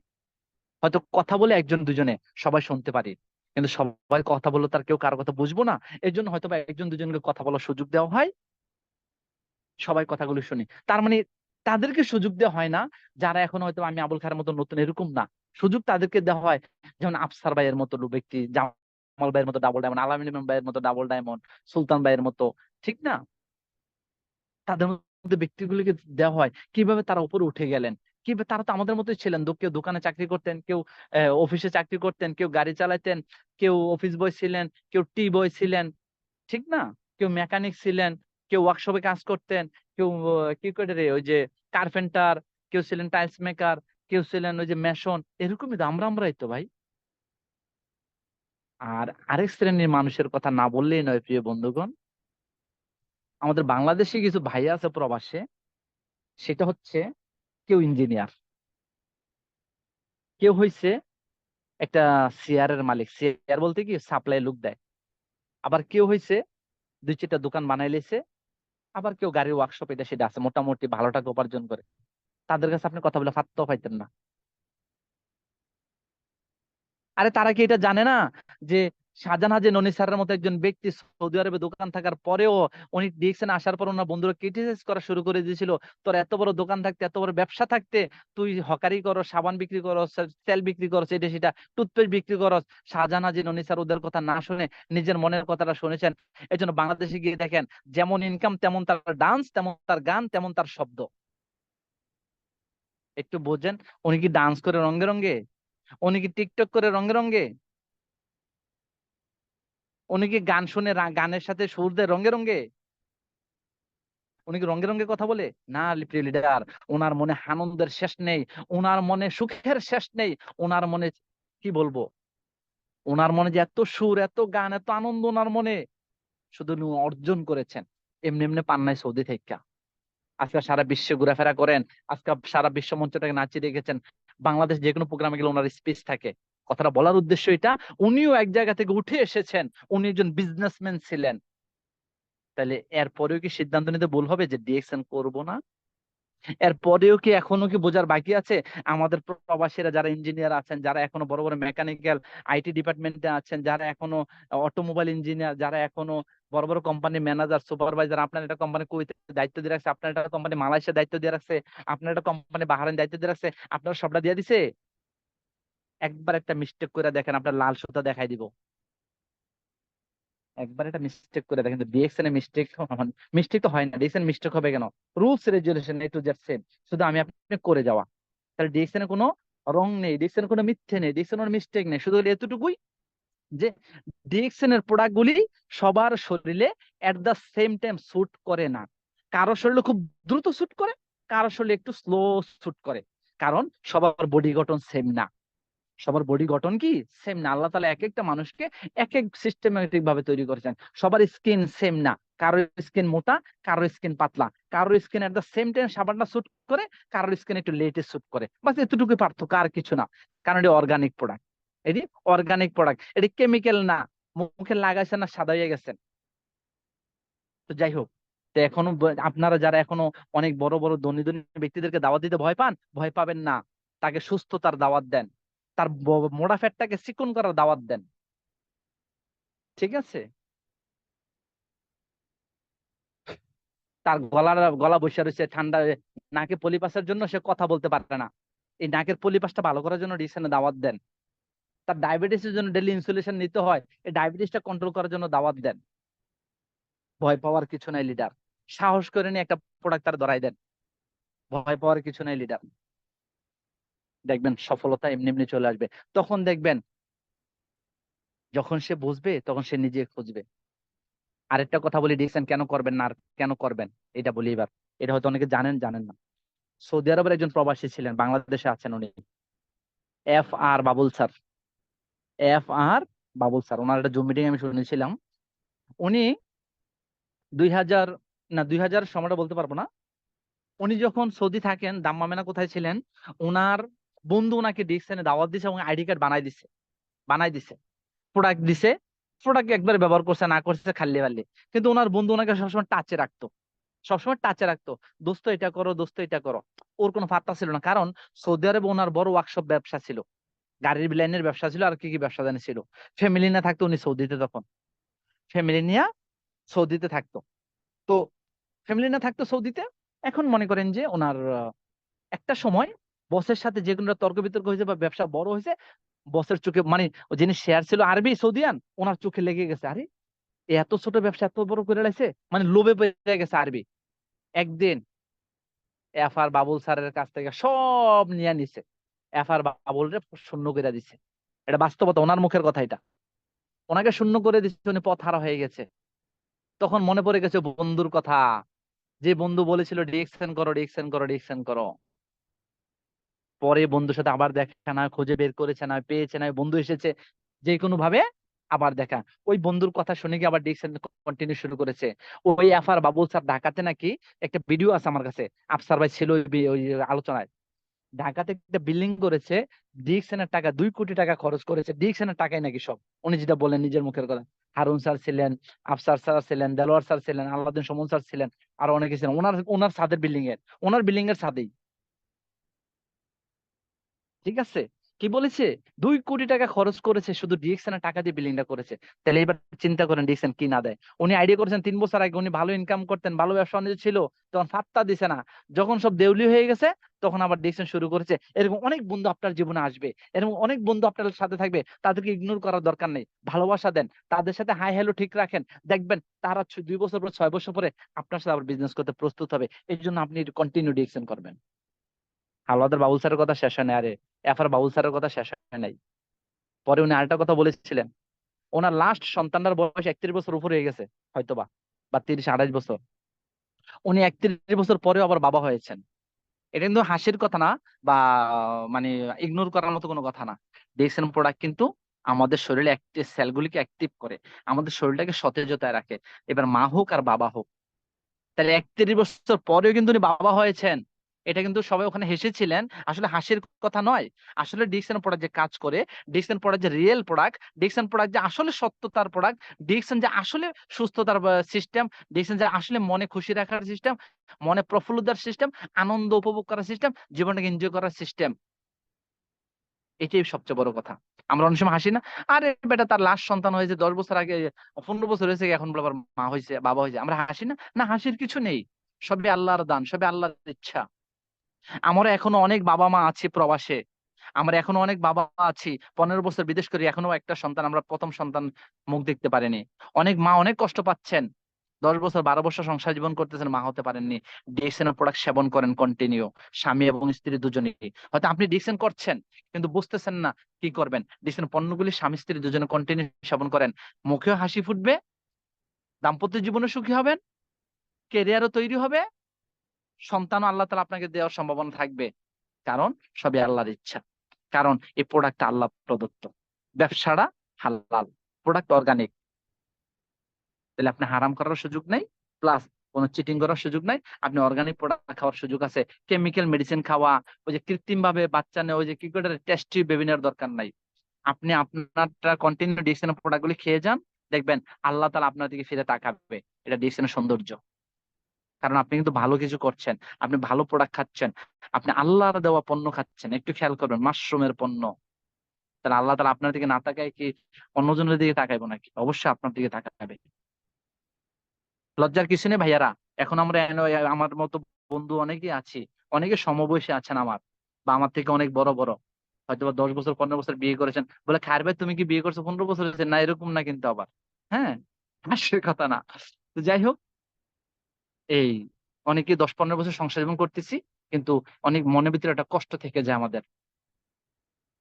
হয়তো কথা বলে একজন দুজনে সবাই শুনতে পারি, কিন্তু সবাই কথা বললে তার কেউ কারো কথা বুঝবো না। এই জন্য হয়তো বা একজন দুজনকে কথা বলার সুযোগ দেওয়া হয়, সবাই কথাগুলো শুনি। তার মানে তাদেরকে সুযোগ দেওয়া হয় না যারা এখন হয়তো আমি আবুল খায়ের মতো নতুন, এরকম না। সুযোগ তাদেরকে দেওয়া হয় যেমন আফসার ভাইয়ের মতো ব্যক্তি, জামাল ভাইয়ের মতো ডাবল ডায়মন্ড, আলামিন ভাইয়ের মতো ডাবল ডায়মন্ড, সুলতান ভাইয়ের মতো, ঠিক না? তাদের মধ্যে ব্যক্তিগুলিকে দেওয়া হয় কিভাবে তারা উপরে উঠে গেলেন, কিভাবে তারা তো আমাদের মতোই ছিলেন। কেউ দোকানে চাকরি করতেন, কেউ অফিসে চাকরি করতেন, কেউ গাড়ি চালাতেন, কেউ অফিস বয় ছিলেন, কেউ টি বয় ছিলেন, ঠিক না? কেউ মেকানিক ছিলেন, কেউ ওয়ার্কশপে কাজ করতেন, কেউ কি করে রে ওই যে কার্পেন্টার, কেউ ছিলেন টাইলস মেকার, কেউ ছিলেন ওই যে মেশন। এরকমই তো আমরাই তো ভাই। আর আরেক শ্রেণীর মানুষের কথা না বললেই নয় প্রিয় বন্ধুগণ, আমাদের বাংলাদেশে কিছু ভাই আছে প্রবাসে, সেটা হচ্ছে কেউ ইঞ্জিনিয়ার, কেউ হইছে একটা শেয়ারের মালিক, শেয়ার বলতে কি সাপ্লাই লুক দেয়, আবার কেউ হইছে 2 4টা দোকান বানাই লেছে, আবার কেউ গাড়ির ওয়ার্কশপ এটা সেটা আছে, মোটামুটি ভালো টাকা উপার্জন করে। তাদের কাছে আপনি কথা বলে ফাত্তাও পাইতেন না। আরে তারা কি এটা জানে না যে শাহজাহান হাজী ননি স্যারের মতো একজন ব্যক্তি সৌদি আরবে দোকান থাকার পরেও, উনি দেখছেন আসার পর ওনার বন্ধুরা ক্রিটিসাইজ করা শুরু করে দিয়েছিল, তোর এত বড় দোকান থাকতে, এত বড় ব্যবসা থাকতে, তুই হকারি করো, সাবান বিক্রি করো, তেল বিক্রি করো, এটা সেটা, টুথপেস্ট বিক্রি করো। শাহজাহান হাজী ননি স্যার ওদের কথা না শুনে নিজের মনের কথাটা শুনেছেন। এই জন্য বাংলাদেশে গিয়ে দেখেন, যেমন ইনকাম তেমন তার ডান্স, তেমন তার গান, তেমন তার শব্দ। একটু বোঝেন, উনি কি ডান্স করে রঙ্গে রঙ্গে? উনি কি টিকটক করে রঙ্গে রঙ্গে? উনি কি গান শুনে গানের সাথে সুর দেয় রঙ্গে রঙ্গে? উনি কি রঙ্গে রঙ্গে কথা বলে? না প্রিয় লিডার, ওনার মনে আনন্দের শেষ নেই, ওনার মনে সুখের শেষ নেই, ওনার মনে কি বলবো, ওনার মনে যে এত সুর, এত গান, এত আনন্দ ওনার মনে, শুধু উনি অর্জন করেছেন এমনি এমনি পান নাই সৌদি থেকে। আজকে সারা বিশ্বে ঘোরাফেরা করেন, আজকে সারা বিশ্ব মঞ্চটাকে নাচিয়ে রেখেছেন। বাংলাদেশ যে কোনো প্রোগ্রামে গেলে ওনার স্পিচ থাকে। কথাটা বলার উদ্দেশ্য এটা, উনিও এক জায়গা থেকে উঠে এসেছেন, উনি একজন বিজনেসম্যান ছিলেন। তাহলে এরপরেও কি সিদ্ধান্ত নিতে ভুল হবে যে ডিএক্সএন করব না? এরপরেও কি এখনো কি বোঝার বাকি আছে? আমাদের প্রবাসীরা যারা ইঞ্জিনিয়ার আছেন, যারা এখনো বড় বড় মেকানিক্যাল আইটি ডিপার্টমেন্টে আছেন, যারা এখনো অটোমোবাইল ইঞ্জিনিয়ার, যারা এখনো বড় বড় কোম্পানি ম্যানেজার, সুপারভাইজার, আপনার একটা কোম্পানি কুয়েতে দায়িত্ব দিয়ে রাখছে, আপনার একটা কোম্পানি মালয়েশিয়া দায়িত্ব দিয়ে রাখছে, আপনার একটা কোম্পানি বাহারাইন দায়িত্ব দিয়ে রাখছে, আপনার সবটা দিয়ে দিছে। একবার একটা মিস্টেক করে দেখেন, আপনার লাল সুতা দেখাই দিব। একবার এটা মিস্টেক করে দেখেন, ডিএক্সএন এ মিস্টেক মিস্টেক তো হয় না, ডিএক্সএন মিস্টেক হবে কেন? Rules regulation A to Z same, শুধু আমি আপনি করে যাওয়া। তাহলে ডিএক্সএন এ কোনো রং নেই, ডিএক্সএন কোনো মিথ্যে নেই, ডিএক্সএন কোনো মিস্টেক নেই, শুধু এতটুকুই যে ডিএক্সএন এর প্রোডাক্ট গুলি সবার শরীরে এট দা সেম টাইম স্যুট করে না। কারো শরীরে খুব দ্রুত স্যুট করে, কারো শরীরে একটু স্লো স্যুট করে, কারণ সবার বডি গঠন সেম না। সবার বডি গঠন কি সেম না, আল্লাহ তাআলা এক একটা মানুষকে এক এক সিস্টেমেটিক ভাবে তৈরি করেছেন। সবার স্কিন সেম না, কারো স্কিন মোটা, কারো স্কিন পাতলা, কারো skin at the same time সাবানটা স্যুট করে, কারো স্কিন একটু লেটে স্যুট করে, বাস এতটুকুই পার্থক্য, আর কিছু না। কারণ এটি অর্গানিক প্রোডাক্ট, এটি অর্গানিক প্রোডাক্ট, এটি কেমিক্যাল না। মুখে লাগাইছেন না সাদা হয়ে গেছেন। তো যাই হোক, তো এখনো আপনারা যারা এখনো অনেক বড় বড় ধনী ধনী ব্যক্তিদেরকে দাওয়াত দিতে ভয় পান, ভয় পাবেন না। তাকে সুস্থতার দাওয়াত দেন, তার মোটা ফ্যাটটাকে চিকন করার দাওয়াত দেন। ঠিক আছে? তার গলা বসে রয়েছে ঠান্ডা, নাকে পলিপাসের জন্য সে কথা বলতে পারে না, এই নাকের পলিপাসটা ভালো করার জন্য ডিসেনে দাওয়াত দেন। তার ডায়াবেটিসের জন্য ডেলি ইনসুলেশন নিতে হয়, এই ডায়াবেটিসটা কন্ট্রোল করার জন্য দাওয়াত দেন। ভয় পাওয়ার কিছু নাই লিডার, সাহস করে নিয়ে একটা প্রোডাক্ট তার ধরাই দেন। ভয় পাওয়ার কিছু নাই লিডার, দেখবেন সফলতা এমনি এমনি চলে আসবে। তখন দেখবেন যখন সে বুঝবে তখন সে নিজে খুঁজবে। আরেকটা কথা বলি, ডিসিশন কেন করবেন না আর কেন করবেন, এটা বলি এবার। এটা হয়তো অনেকে জানেন, জানেন না। সৌদি আরবের একজন প্রবাসী ছিলেন, বাংলাদেশে আছেন উনি, F R Babul sir. F R Babul sir, ওনার একটা জুম মিটিং আমি শুনেছিলাম। উনি 2000, না 2000 সময়টা বলতে পারবো না। উনি যখন সৌদি থাকেন, দাম্মামে না কোথায় ছিলেন, ওনার বন্ধু ওনাকে ডিসিশনে দাওয়াত দিছে এবং আইডি কার্ড বানাই দিছে, প্রোডাক্ট দিছে। প্রোডাক্ট একবার ব্যবহার করছে না করছে খাল্লি বাল্লি, কিন্তু ওনার বন্ধু ওনাকে সবসময় টাচে রাখতো, সবসময় টাচে রাখতো। দোস্ত এটা করো, দোস্ত এটা করো। ওর কোনো পাত্তা ছিল না, কারণ সৌদি আরবে ওনার বড় ওয়ার্কশপ ব্যবসা ছিল, গাড়ির বিলাইনের ব্যবসা ছিল, আর কি কি ব্যবসা জানি ছিল। ফ্যামিলি না থাকতো উনি সৌদিতে, তখন ফ্যামিলি নিয়ে সৌদিতে থাকতো। তো ফ্যামিলি না থাকতো সৌদিতে। এখন মনে করেন যে ওনার একটা সময় বসের সাথে যে কোনো তর্ক বিতর্ক হয়েছে বা ব্যবসা বড় হয়েছে, বসের চোখে মানে যিনি শেয়ার ছিল আরবি সৌদিয়ান, ওনার চোখে লেগে গেছে, আরে এ এত ছোট ব্যবসা এত বড় করে লাইছে, মানে লোভে পেয়ে গেছে আরবি। একদিন এফআর বাবুল স্যারের কাছ থেকে সব নিয়ে নিছে, এফআর বাবুল রে শূন্য করে দিছে। এটা বাস্তবতা, ওনার মুখের কথা এটা। ওনাকে শূন্য করে দিচ্ছে, উনি পথ হারা হয়ে গেছে। তখন মনে পড়ে গেছে বন্ধুর কথা, যে বন্ধু বলেছিল ডিএক্সএন করো, ডিএক্সএন করো, ডিএক্সএন করো। পরে বন্ধুর সাথে আবার দেখা না, খুঁজে বের করেছে না, পেয়েছে না, বন্ধু এসেছে যে কোনো ভাবে আবার দেখা। ওই বন্ধুর কথা শুনে কি আবার ডিএক্সএন কন্টিনিউ শুরু করেছে। ওই এফআর বাবুল স্যার ঢাকাতে নাকি, একটা ভিডিও আছে আমার কাছে, আফসার ভাই ছিল ওই ওই আলোচনায়, ঢাকাতে একটা বিল্ডিং করেছে, ডিএক্সএন এর টাকা 2 কোটি টাকা খরচ করেছে, ডিএক্সএন এর টাকাই নাকি সব। উনি যেটা বলেন নিজের মুখের কথা। হারুন স্যার ছিলেন, আফসার স্যার ছিলেন, দেলোয়ার স্যার ছিলেন, আলাউদ্দিন সুমন স্যার ছিলেন, আর অনেকে ছিলেন। ওনার ওনার ছাদের বিল্ডিং এর, ওনার বিল্ডিং এর ছাদেই। ঠিক আছে? কি বলেছে, 2 কোটি টাকা খরচ করেছে শুধু ডিএক্সএন এর টাকা দিয়ে বিল্ডিংটা করেছে। তাহলে এবার চিন্তা করেন ডিএক্সএন কি না দেয়। উনি আইডিয়া করেছেন 3 বছর আগে, উনি ভালো ইনকাম করতেন, ভালো ব্যবসা বাণিজ্য ছিল, তখন ফাত্তা দিছে না। যখন সব দেউলি হয়ে গেছে, তখন আবার ডিএক্সএন শুরু করেছে। এরকম অনেক বন্ধু আপনার জীবনে আসবে, এরকম অনেক বন্ধু আপনার সাথে থাকবে, তাদেরকে ইগনোর করার দরকার নেই, ভালোবাসা দেন, তাদের সাথে হাই হ্যালো ঠিক রাখেন। দেখবেন তারা 2 বছর পর, 6 বছর পরে আপনার সাথে আবার বিজনেস করতে প্রস্তুত হবে। এই জন্য আপনি কন্টিনিউ ডিএক্সএন করবেন। হাওলাদার বাবুল স্যারের কথা শেষ হয় না, আরে এফআর বাবুল স্যারের কথা শেষ হয় নাই। পরে উনি আরেকটা কথা বলেছিলেন, ওনার লাস্ট সন্তানটার বয়স 31 বছর উপরে হয়ে গেছে, হয়তোবা, বা 30-28 বছর। উনি 31 বছর পরেও আবার বাবা হয়েছেন। এটা কিন্তু হাসির কথা না, বা মানে ইগনোর করার মতো কোনো কথা না। ডিএক্সএন প্রোডাক্ট কিন্তু আমাদের শরীরে অ্যাক্টিভ সেলগুলিকে অ্যাক্টিভ করে, আমাদের শরীরটাকে সতেজতায় রাখে। এবার মা হোক আর বাবা হোক, তাহলে 31 বছর পরেও কিন্তু উনি বাবা হয়েছেন। এটা কিন্তু সবাই ওখানে হেসেছিলেন, আসলে হাসির কথা নয়। আসলে ডিএক্সএন প্রোডাক্ট যে কাজ করে, ডিএক্সএন প্রোডাক্ট যে রিয়েল প্রোডাক্ট, ডিএক্সএন প্রোডাক্ট যে আসলে সত্যতার প্রোডাক্ট, ডিএক্সএন যে আসলে সুস্থতার সিস্টেম, ডিএক্সএন যে আসলে মনে খুশি রাখার সিস্টেম, মনে প্রফুল্লতার সিস্টেম, আনন্দ উপভোগ করার সিস্টেম, জীবনটাকে এনজয় করার সিস্টেম। এটাই সবচেয়ে বড় কথা। আমরা অনেক সময় হাসি না, আরে বেটা তার লাস্ট সন্তান হয়েছে 10 বছর আগে, 15 বছর হয়েছে, এখন বলে আবার মা হয়েছে, বাবা হয়েছে, আমরা হাসি না। না, হাসির কিছু নেই, সবই আল্লাহর দান, সবই আল্লাহর ইচ্ছা। আমরা এখনো অনেক বাবা মা আছে প্রবাসে, আমরা এখনো অনেক বাবা আছি 15 বছর বিদেশ করি, এখনো একটা সন্তান, আমরা প্রথম সন্তান মুখ দেখতে পারিনি। অনেক মা অনেক কষ্ট পাচ্ছেন, 10 বছর 12 বছর সংসার জীবন করতেছেন, মা হতে পারেননি। ডিএক্সএন প্রোডাক্ট সেবন করেন কন্টিনিউ, স্বামী এবং স্ত্রী দুজনেই। হয়তো আপনি ডিএক্সএন করছেন কিন্তু বুঝতেছেন না কি করবেন। ডিএক্সএন পণ্যগুলি স্বামী স্ত্রী দুজনে কন্টিনিউ সেবন করেন, মুখেও হাসি ফুটবে, দাম্পত্য জীবনে সুখী হবেন, কেরিয়ারও তৈরি হবে, সন্তানও আল্লাহ তাআলা আপনাকে দেওয়ার সম্ভাবনা থাকবে। কারণ সবই আল্লাহর ইচ্ছা, কারণ এই প্রোডাক্ট আল্লাহ প্রদত্ত। ব্যবসাটা হালাল, প্রোডাক্ট অর্গানিক, তাহলে আপনি হারাম করার সুযোগ নাই, প্লাস কোনো চিটিং করার সুযোগ নাই। আপনি অর্গানিক প্রোডাক্ট খাওয়ার সুযোগ আছে। কেমিক্যাল মেডিসিন খাওয়া, ওই যে কৃত্রিম ভাবে বাচ্চা নেওয়া, ওই যে কি করে টেস্টি বেবি নেওয়ার দরকার নাই। আপনি আপনারটা কন্টিনিউ ডিএক্সএন প্রোডাক্ট গুলি খেয়ে যান, দেখবেন আল্লাহ তাআলা আপনার দিকে ফিরে তাকাবে। এটা ডিএক্সএন এর সৌন্দর্য। কারণ আপনি কিন্তু ভালো কিছু করছেন, আপনি ভালো প্রোডাক্ট খাচ্ছেন, আপনি আল্লাহর দেওয়া পণ্য খাচ্ছেন। একটু খেয়াল করবেন, মাশরুমের পণ্য। তাহলে আল্লাহ তাআলা আপনার দিকে না তাকায় কি অন্যজনের দিকে তাকাইবো নাকি? অবশ্যই আপনার দিকে তাকাবে। লজ্জার কিছু নেই ভাইয়ারা। এখন আমরা আমার মতো বন্ধু অনেকেই আছি, অনেকে সমবয়সী আছেন আমার, বা আমার থেকে অনেক বড় বড়, হয়তো বা 10 বছর 15 বছর বিয়ে করেছেন। বলে, খায়ের ভাই তুমি কি বিয়ে করছো 15 বছর হয়েছে? না, এরকম না কিন্তু আবার। হ্যাঁ, হাস্যের কথা না। তো যাই হোক, এই অনেকে 10 15 বছর সংসার জীবন করতেছি, কিন্তু অনেক মনের ভিতরে একটা কষ্ট থেকে যায় আমাদের।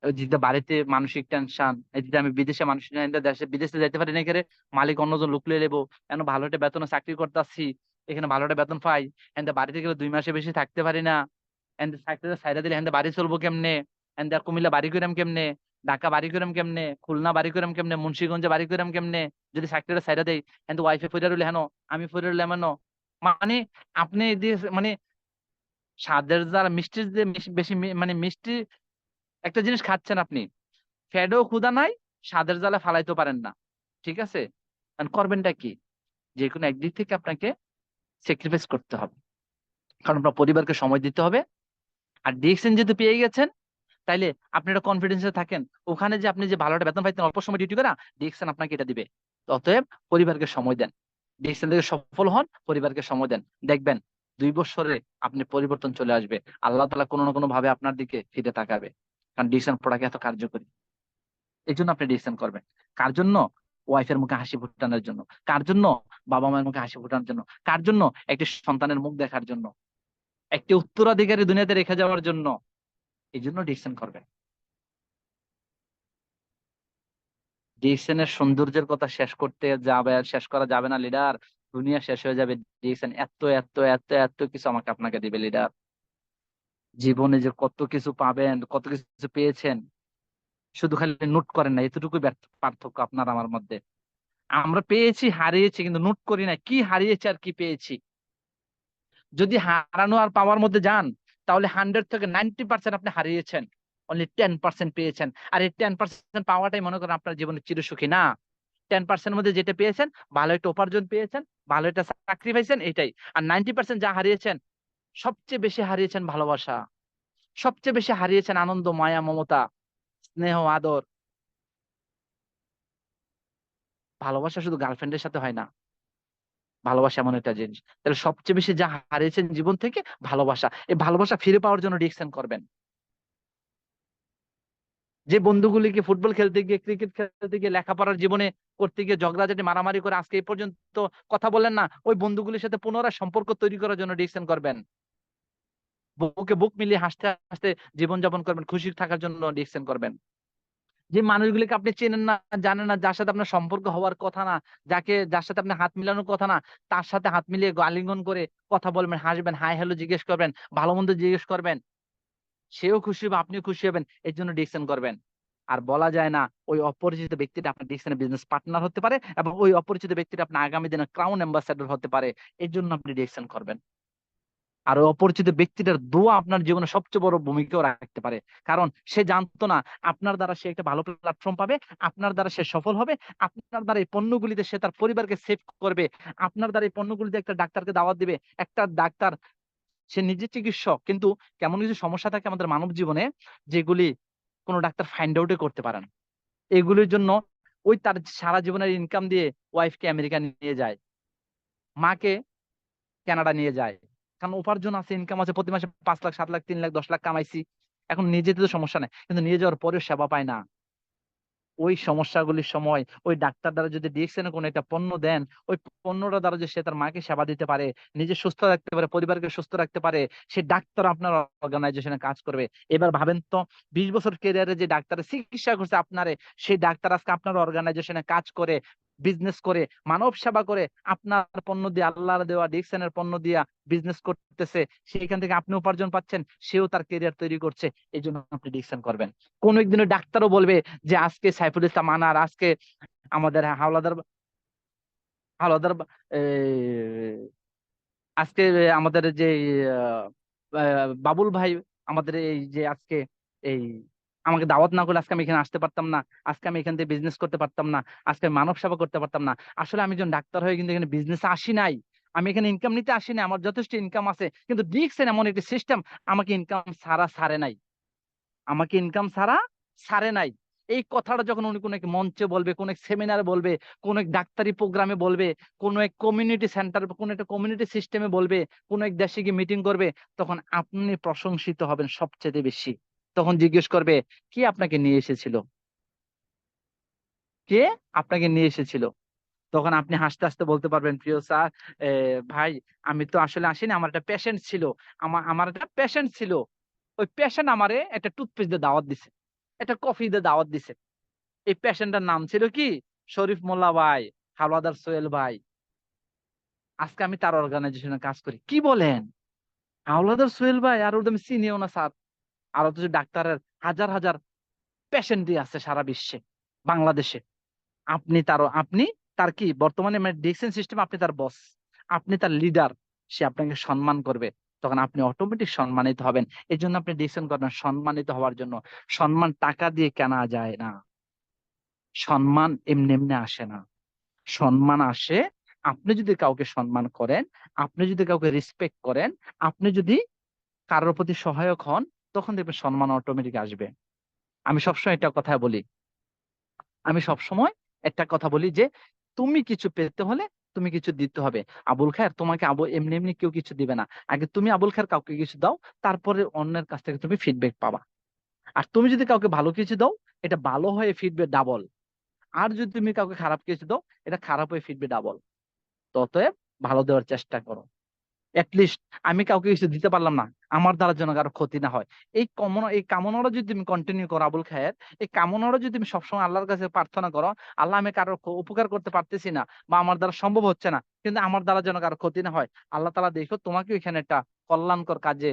ওই যে বাড়িতে মানসিক টেনশন, এই যে আমি বিদেশে মানসিক দেশে বিদেশে যাইতে পারি না, করে মালিক অন্যজন লোক লিয়ে নেবো, কেন ভালো একটা বেতনে চাকরি করতেছি, এখানে ভালো একটা বেতন পাই, এখানে বাড়িতে গেলে 2 মাসে বেশি থাকতে পারি না, এখানে চাকরিটা ছাইড়া দিলে এখানে বাড়ি চলবো কেমনে, এখানে কুমিল্লা বাড়ি করাম কেমনে, ঢাকা বাড়ি করাম কেমনে, খুলনা বাড়ি করাম কেমনে, মুন্সিগঞ্জে বাড়ি করাম কেমনে, যদি চাকরিটা ছাইড়া দেয়, কিন্তু ওয়াইফে ফিরে রইলে হেন, আমি ফিরে রইলে এমন। মানে আপনি এই যে মানে স্বাদের যারা মিষ্টির যে বেশি মানে মিষ্টি একটা জিনিস খাচ্ছেন আপনি, ফ্যাডও ক্ষুধা নাই, স্বাদের জ্বালা ফালাইতে পারেন না। ঠিক আছে, এখন করবেনটা কি? যে কোনো একদিক থেকে আপনাকে স্যাক্রিফাইস করতে হবে, কারণ আপনার পরিবারকে সময় দিতে হবে। আর ডিএক্সএন যেহেতু পেয়ে গেছেন, তাইলে আপনি একটা কনফিডেন্সে থাকেন, ওখানে যে আপনি যে ভালো একটা বেতন পাইতেন অল্প সময় ডিউটি করা, ডিএক্সএন আপনাকে এটা দিবে। অতএব পরিবারকে সময় দেন, ডিএক্সএন থেকে সফল হন, পরিবারকে সময় দেন, দেখবেন 2 বছরে আপনি পরিবর্তন চলে আসবে। আল্লাহ তাআলা কোনো না কোনো ভাবে আপনার দিকে ফিরে তাকাবে, কারণ ডিএক্সএন প্রোডাক্ট এত কার্যকরী। এই জন্য আপনি ডিসিশন করবেন। কার জন্য? ওয়াইফের মুখে হাসি ফোটানোর জন্য। কার জন্য? বাবা মায়ের মুখে হাসি ফোটানোর জন্য। কার জন্য? একটি সন্তানের মুখ দেখার জন্য, একটি উত্তরাধিকারী দুনিয়াতে রেখে যাওয়ার জন্য। এই জন্য ডিসিশন করবেন। ডিসিশনের সৌন্দর্যের কথা শেষ করতে যাবে, শেষ করা যাবে না লিডার। দুনিয়া শেষ হয়ে যাবে, ডিসিশন এত এত এত এত কিছু আমাকে আপনাকে দিবে লিডার। জীবনে যে কত কিছু পাবেন, কত কিছু পেয়েছেন, শুধু খালি নোট করেন না, এতটুকুই পার্থক্য আপনার আমার মধ্যে। আমরা পেয়েছি, হারিয়েছি, কিন্তু নোট করি না কি হারিয়েছি আর কি পেয়েছি। যদি হারানো আর পাওয়ার মধ্যে যান, তাহলে 100 থেকে 90% আপনি হারিয়েছেন, অনলি 10% পেয়েছেন। আর এই 10% পাওয়াটাই মনে করেন আপনার জীবনে চিরসুখী না। 10% মধ্যে যেটা পেয়েছেন, ভালো একটা উপার্জন পেয়েছেন, ভালো একটা চাকরি পাইছেন, এটাই। আর 90% যা হারিয়েছেন, সবচেয়ে বেশি হারিয়েছেন ভালোবাসা, সবচেয়ে বেশি হারিয়েছেন আনন্দ, মায়া, মমতা, স্নেহ, আদর। ভালোবাসা শুধু গার্লফ্রেন্ডের সাথে হয় না, ভালোবাসা এমন একটা জিনিস। তাহলে সবচেয়ে বেশি যা হারিয়েছেন জীবন থেকে, ভালোবাসা। এই ভালোবাসা ফিরে পাওয়ার জন্য ডিসিশন করবেন। যে বন্ধুগুলিকে ফুটবল খেলতে গিয়ে, ক্রিকেট খেলতে গিয়ে, লেখাপড়ার জীবনে করতে গিয়ে ঝগড়াঝাটি মারামারি করে আজকে এই পর্যন্ত কথা বলেন না, ওই বন্ধুগুলির সাথে পুনরায় সম্পর্ক তৈরি করার জন্য ডিসিশন করবেন। বুকে বুক মিলিয়ে হাসতে হাসতে জীবনযাপন করবেন, খুশি থাকার জন্য ডিসিশন করবেন। যে মানুষগুলিকে আপনি চেনেন না, জানেন না, যার সাথে আপনার সম্পর্ক হওয়ার কথা না, যার সাথে আপনি হাত মিলানোর কথা না, তার সাথে হাত মিলিয়ে আলিঙ্গন করে কথা বলবেন, হাসবেন, হাই হ্যালো জিজ্ঞেস করবেন, ভালো মন্দ জিজ্ঞেস করবেন, সেও খুশি হবে, আপনিও খুশি হবেন। এর জন্য ডিসিশন করবেন। আর বলা যায় না, ওই অপরিচিত ব্যক্তিটা আপনার ডিসিশনে বিজনেস পার্টনার হতে পারে, এবং ওই অপরিচিত ব্যক্তিটা আপনার আগামী দিনে ক্রাউন অ্যাম্বাসেডর হতে পারে। এর জন্য আপনি ডিসিশন করবেন। আর ওই অপরিচিত ব্যক্তিটার দোয়া আপনার জীবনে সবচেয়ে বড় ভূমিকাও রাখতে পারে। কারণ সে জানতো না আপনার দ্বারা সে একটা ভালো প্ল্যাটফর্ম পাবে, আপনার দ্বারা সে সফল হবে, আপনার দ্বারা এই পণ্যগুলিতে সে তার পরিবারকে সেভ করবে, আপনার দ্বারা এই পণ্যগুলিতে একটা ডাক্তারকে দাওয়াত দিবে। একটা ডাক্তার, সে নিজে চিকিৎসক, কিন্তু কেমন কিছু সমস্যা থাকে আমাদের মানব জীবনে, যেগুলি কোনো ডাক্তার ফাইন্ড আউটে করতে পারে না। এগুলির জন্য ওই তার সারা জীবনের ইনকাম দিয়ে ওয়াইফকে আমেরিকা নিয়ে যায়, মাকে কানাডা নিয়ে যায়। কারণ উপার্জন আছে, ইনকাম আছে, প্রতি মাসে 5 লাখ 7 লাখ 3 লাখ 10 লাখ কামাইছি, এখন নিয়ে যেতে তো সমস্যা নেই, কিন্তু নিয়ে যাওয়ার পরেও সেবা পায় না। ওই সমস্যাগুলির সময় ওই ডাক্তার দ্বারা যদি ডিএক্সএন কোনো একটা পণ্য দেন, ওই পণ্যটা দ্বারা যদি সে তার মাকে সেবা দিতে পারে, নিজে সুস্থ রাখতে পারে, পরিবারকে সুস্থ রাখতে পারে, সে ডাক্তার আপনার অর্গানাইজেশনে কাজ করবে। এবার ভাবেন তো, 20 বছর ক্যারিয়ারে যে ডাক্তারের চিকিৎসা করছে আপনারে, সেই ডাক্তার আজকে আপনার অর্গানাইজেশনে কাজ করে, বিজনেস করে, মানব সেবা করে, আপনার পণ্য দিয়ে, আল্লাহর দেওয়া ডিএক্সএনের পণ্য দিয়া বিজনেস করতেছে, সেখান থেকে আপনি উপার্জন পাচ্ছেন, সেও তার ক্যারিয়ার তৈরি করছে। এই জন্য আপনি ডিএক্সএন করবেন। কোন একদিন ডাক্তারও বলবে যে আজকে সাইফুল ইসলাম আনার, আজকে আমাদের হাওলাদার হাওলাদার আজকে আমাদের যে আহ, বাবুল ভাই, আমাদের এই যে আজকে এই আমাকে দাওয়াত না করলে আজকে আমি এখানে আসতে পারতাম না, আজকে আমি এখান থেকে বিজনেস করতে পারতাম না, আজকে আমি মানব সেবা করতে পারতাম না। আসলে আমি একজন ডাক্তার হয়ে কিন্তু এখানে বিজনেস আসি নাই, আমি এখানে ইনকাম নিতে আসি নাই, আমার যথেষ্ট ইনকাম আছে, কিন্তু ডিএক্সএন এমন একটি সিস্টেম আমাকে ইনকাম ছাড়া ছাড়ে নাই, আমাকে ইনকাম ছাড়া ছাড়ে নাই। এই কথাটা যখন উনি কোনো এক মঞ্চে বলবে, কোন এক সেমিনারে বলবে, কোন এক ডাক্তারি প্রোগ্রামে বলবে, কোন এক কমিউনিটি সেন্টার, কোন একটা কমিউনিটি সিস্টেমে বলবে, কোন এক দেশে গিয়ে মিটিং করবে, তখন আপনি প্রশংসিত হবেন সবচেয়ে বেশি। তখন জিজ্ঞেস করবে, কে আপনাকে নিয়ে এসেছিল, কে আপনাকে নিয়ে এসেছিল? তখন আপনি হাসতে হাসতে বলতে পারবেন, প্রিয় স্যার, ভাই, আমি তো আসলে আসিনি, আমার একটা পেশেন্ট ছিল, আমার আমার একটা পেশেন্ট ছিল, ওই পেশেন্ট আমারে একটা টুথপেস্ট দিয়ে দাওয়াত দিছে, একটা কফি দিয়ে দাওয়াত দিছে। এই পেশেন্টের নাম ছিল কি? শরীফ মোল্লা ভাই, হাওলাদার সোহেল ভাই। আজকে আমি তার অর্গানাইজেশনে কাজ করি। কি বলেন? হাওলাদার সোহেল ভাই, আর ওটা আমি চিনিও না স্যার। আর অথচ ডাক্তারের হাজার হাজার পেশেন্টই আছে সারা বিশ্বে, বাংলাদেশে। আপনি তার কি বর্তমানে মেডিসিন সিস্টেম, আপনি তার বস, আপনি তার লিডার, সে আপনাকে সম্মান করবে, তখন আপনি অটোমেটিক সম্মানিত হবেন। এই জন্য আপনি ডিসিশন করবেন সম্মানিত হওয়ার জন্য। সম্মান টাকা দিয়ে কেনা যায় না, সম্মান এমনি এমনি আসে না। সম্মান আসে আপনি যদি কাউকে সম্মান করেন, আপনি যদি কাউকে রেসপেক্ট করেন, আপনি যদি কারোর প্রতি সহায়ক হন, তখন দেখবেন সম্মান অটোমেটিক আসবে। আমি সবসময় একটা কথা বলি, আমি সবসময় একটা কথা বলি যে তুমি কিছু পেতে হলে তুমি কিছু দিতে হবে। আবুল খায়ের, তোমাকে এমনি এমনি কেউ কিছু দিবে না। আগে তুমি আবুল খায়ের কাউকে কিছু দাও, তারপরে অন্যের কাছ থেকে তুমি ফিডব্যাক পাবা। আর তুমি যদি কাউকে ভালো কিছু দাও, এটা ভালো হয়ে ফিডব্যাক ডাবল। আর যদি তুমি কাউকে খারাপ কিছু দাও, এটা খারাপ হয়ে ফিডব্যাক ডাবল। অতএব ভালো দেওয়ার চেষ্টা করো। লিস্ট আমি কাউকে কিছু দিতে পারলাম না, আমার দ্বারা যেন কারো ক্ষতি না হয়, এই কামনাটা যদি তুমি কন্টিনিউ করো আবুল খায়ের, এই কামনাটা যদি তুমি সবসময় আল্লাহর কাছে প্রার্থনা করো, আল্লাহ, আমি কারো উপকার করতে পারতেছি না, বা আমার দ্বারা সম্ভব হচ্ছে না, কিন্তু আমার দ্বারা যেন কারো ক্ষতি না হয়, আল্লাহ তাআলা দেখো তোমাকে এখানে একটা কল্যাণকর কাজে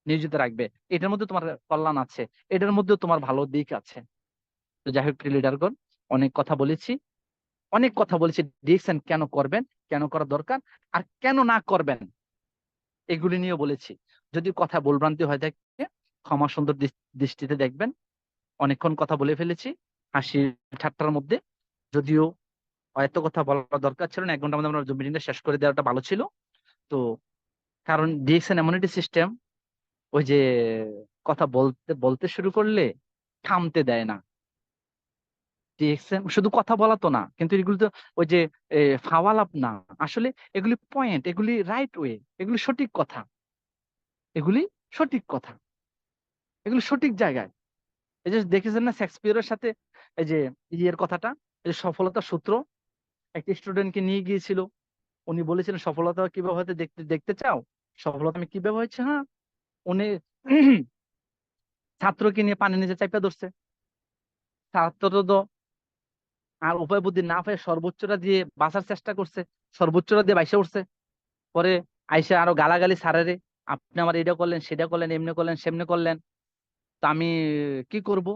নিয়োজিত রাখবে। এটার মধ্যে তোমার কল্যাণ আছে, এটার মধ্যে তোমার ভালো দিক আছে। তো যাই হোক, প্রিয় লিডারগণ, অনেক কথা বলেছি, অনেক কথা বলেছি ডিএক্সএন কেন করবেন, কেন করা দরকার, আর কেন না করবেন, এগুলি নিয়ে বলেছি। যদি কথা ভুলভ্রান্তি হয়ে থাকে, ক্ষমা সুন্দর দৃষ্টিতে দেখবেন। অনেকক্ষণ কথা বলে ফেলেছি হাসি ঠাট্টার মধ্যে, যদিও এত কথা বলার দরকার ছিল না, 1 ঘন্টার মধ্যে আমরা মিটিংটা শেষ করে দেওয়াটা ভালো ছিল। তো কারণ ডিএক্সএন এমন একটি সিস্টেম, ওই যে কথা বলতে বলতে শুরু করলে থামতে দেয় না। ডিএক্সএন শুধু কথা বলা তো না, কিন্তু এগুলো তো ওই যে ফাওয়ালাপ না, আসলে এগুলি পয়েন্ট, এগুলি রাইট ওয়ে, এগুলি সঠিক কথা, এগুলি সঠিক কথা, এগুলি সঠিক জায়গায়। এই যে দেখেছেন না শেক্সপিয়রের সাথে এই যে ইয়ের কথাটা, এই যে সফলতার সূত্র, একটা স্টুডেন্টকে নিয়ে গিয়েছিল, উনি বলেছিলেন সফলতা কিভাবে হতে দেখতে দেখতে চাও, সফলতা আমি কিভাবে হচ্ছে, হ্যাঁ। উনি ছাত্রকে নিয়ে পানি নিচে চাইপা ধরছে, ছাত্র তো আর উপায় বুদ্ধি না পেয়ে সর্বোচ্চটা দিয়ে বাঁচার চেষ্টা করছে, সর্বোচ্চটা দিয়ে বাইসে উঠছে। পরে আইসা আরো গালাগালি সারারে, আপনি আমার এটা করলেন, সেটা করলেন, এমনি করলেন, সেমনি করলেন, তা আমি কি করব?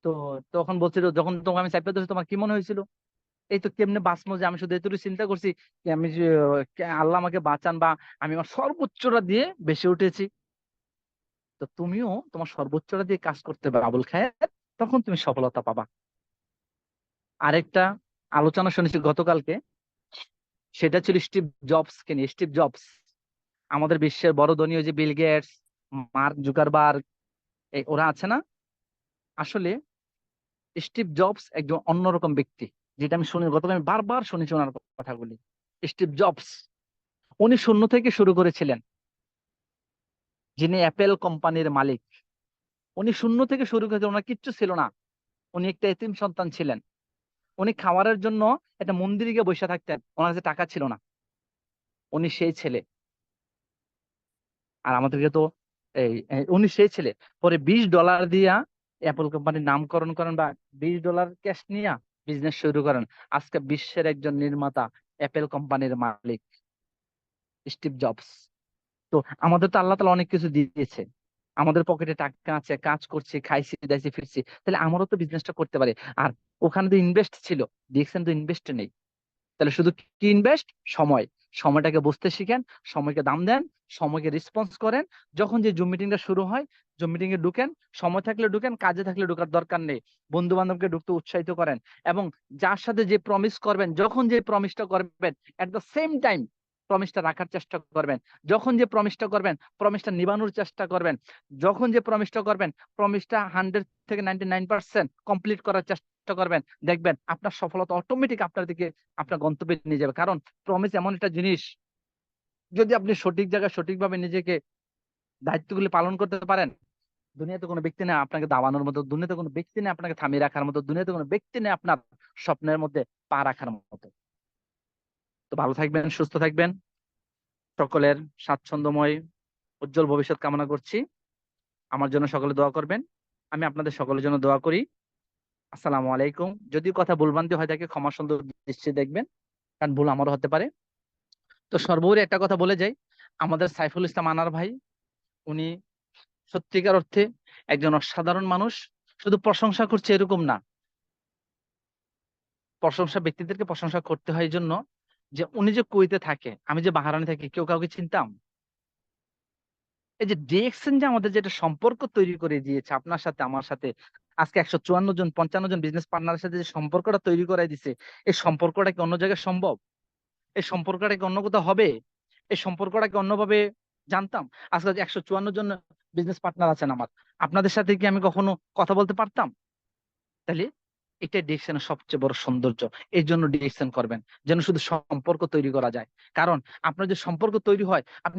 তো তখন বলছিল, যখন তোমাকে আমি চাইপা ধরছি তোমার কি মনে হয়েছিল? এই তো কেমনে বাঁচবো, যে আমি শুধু এতটুকু চিন্তা করছি যে আমি যে, আল্লাহ আমাকে বাঁচান, বা আমি আমার সর্বোচ্চটা দিয়ে বেঁচে উঠেছি। তো তুমিও তোমার সর্বোচ্চটা দিয়ে কাজ করতে পারবে আবুল খায়ের, তখন তুমি সফলতা পাবা। আরেকটা আলোচনা শুনেছি গতকালকে, সেটা ছিল স্টিভ জবস কে নিয়ে। স্টিভ জবস আমাদের বিশ্বের বড় ধনী, ওই যে বিল গেটস, মার্ক জুকারবার্গ, ওরা আছে না? আসলে স্টিভ জবস একজন অন্যরকম ব্যক্তি, যেটা আমি শুনি গতকাল, আমি বারবার শুনেছি ওনার কথাগুলি। স্টিভ জবস, উনি শূন্য থেকে শুরু করেছিলেন, যিনি অ্যাপেল কোম্পানির মালিক, উনি শূন্য থেকে শুরু করেছে, ওনার কিচ্ছু ছিল না। উনি একটা এতিম সন্তান ছিলেন। উনি খাবারের জন্য একটা মন্দিরে গিয়ে বসে থাকতেন, ওনার কাছে টাকা ছিল না। উনি সেই ছেলে। আর আমাদেরকে তো উনি সেই ছেলে। পরে $20 দিয়া অ্যাপল কোম্পানির নামকরণ করেন, বা $20 ক্যাশ নিয়ে বিজনেস শুরু করেন। আজকে বিশ্বের একজন নির্মাতা, অ্যাপেল কোম্পানির মালিক স্টিভ জবস। তো আমাদের তো আল্লাহ তাআলা অনেক কিছু দিয়েছে, আমাদের পকেটে টাকা আছে, কাজ করছি, খাইছি দাইছি ফিরছি, তাহলে আমারও তো বিজনেসটা করতে পারে। আর ওখানে তো ইনভেস্ট ছিল, ডিএক্সএন তো ইনভেস্ট নেই। তাহলে শুধু কি ইনভেস্ট? সময়। সময়টাকে বুঝতে শিখেন, সময়কে দাম দেন, সময়কে রেসপন্স করেন। যখন যে জুম মিটিংটা শুরু হয়, জুম মিটিং এ ঢুকেন, সময় থাকলে ঢুকেন, কাজে থাকলে ঢোকার দরকার নেই। বন্ধু বান্ধবকে ঢুকতে উৎসাহিত করেন, এবং যার সাথে যে প্রমিস করবেন, যখন যে প্রমিসটা করবেন, এট দ্য সেম টাইম প্রমিসটা রাখার চেষ্টা করবেন। যখন যে প্রমিসটা করবেন, প্রমিসটা নিবানোর চেষ্টা করবেন। যখন যে প্রমিসটা করবেন, প্রমিসটা 100 থেকে 99% কমপ্লিট করার চেষ্টা করবেন। দেখবেন আপনার সফলতা অটোমেটিক আপনার দিকে, আপনার গন্তব্যে নিয়ে যাবে। কারণ প্রমিস এমন একটা জিনিস, যদি আপনি সঠিক জায়গায় সঠিকভাবে নিজেকে দায়িত্বগুলি পালন করতে পারেন, দুনিয়াতে কোনো ব্যক্তি নেই আপনাকে দাবানোর মতো, দুনিয়াতে কোনো ব্যক্তি নেই আপনাকে থামিয়ে রাখার মতো, দুনিয়াতে কোনো ব্যক্তি নেই আপনার স্বপ্নের মধ্যে পা রাখার মতো। তো ভালো থাকবেন, সুস্থ থাকবেন, সকলের স্বাচ্ছন্দ্যময় উজ্জ্বল ভবিষ্যৎ কামনা করছি। আমার জন্য সকলে দোয়া করবেন, আমি আপনাদের সকলের জন্য দোয়া করি। আসসালামু আলাইকুম। যদি কথা ভুলভ্রান্তি হয় থাকে, ক্ষমা সুন্দর দৃষ্টি দেখবেন, কারণ ভুল আমারও হতে পারে। তো সর্বোপরি একটা কথা বলে যাই, আমাদের সাইফুল ইসলাম আনার ভাই, উনি সত্যিকার অর্থে একজন অসাধারণ মানুষ। শুধু প্রশংসা করছে এরকম না, প্রশংসা ব্যক্তিদেরকে প্রশংসা করতে হয় এই জন্য যে উনি যে কুয়েতে থাকে, আমি যে বাহারানে থাকি, কেউ কাউকে চিনতাম? এই যে ডিএক্সএন যে আমাদের যেটা সম্পর্ক তৈরি করে দিয়েছে আপনার সাথে আমার সাথে, আজকে 154 জন 55 জন বিজনেস পার্টনারের সাথে যে সম্পর্কটা তৈরি করে দিছে, এই সম্পর্কটা কি অন্য জায়গায় সম্ভব? এই সম্পর্কটা কি অন্য কোথাও হবে? এই সম্পর্কটা কি অন্যভাবে জানতাম? আজকে যে 154 জন বিজনেস পার্টনার আছেন আমার, আপনাদের সাথে কি আমি কখনো কথা বলতে পারতাম? তাহলে এটাই ডিএক্সএন এর সবচেয়ে বড় সৌন্দর্য। এই জন্য ডিএক্সএন করবেন, যেন শুধু সম্পর্ক তৈরি করা যায়। কারণ আপনার যে সম্পর্ক তৈরি হয়, আপনি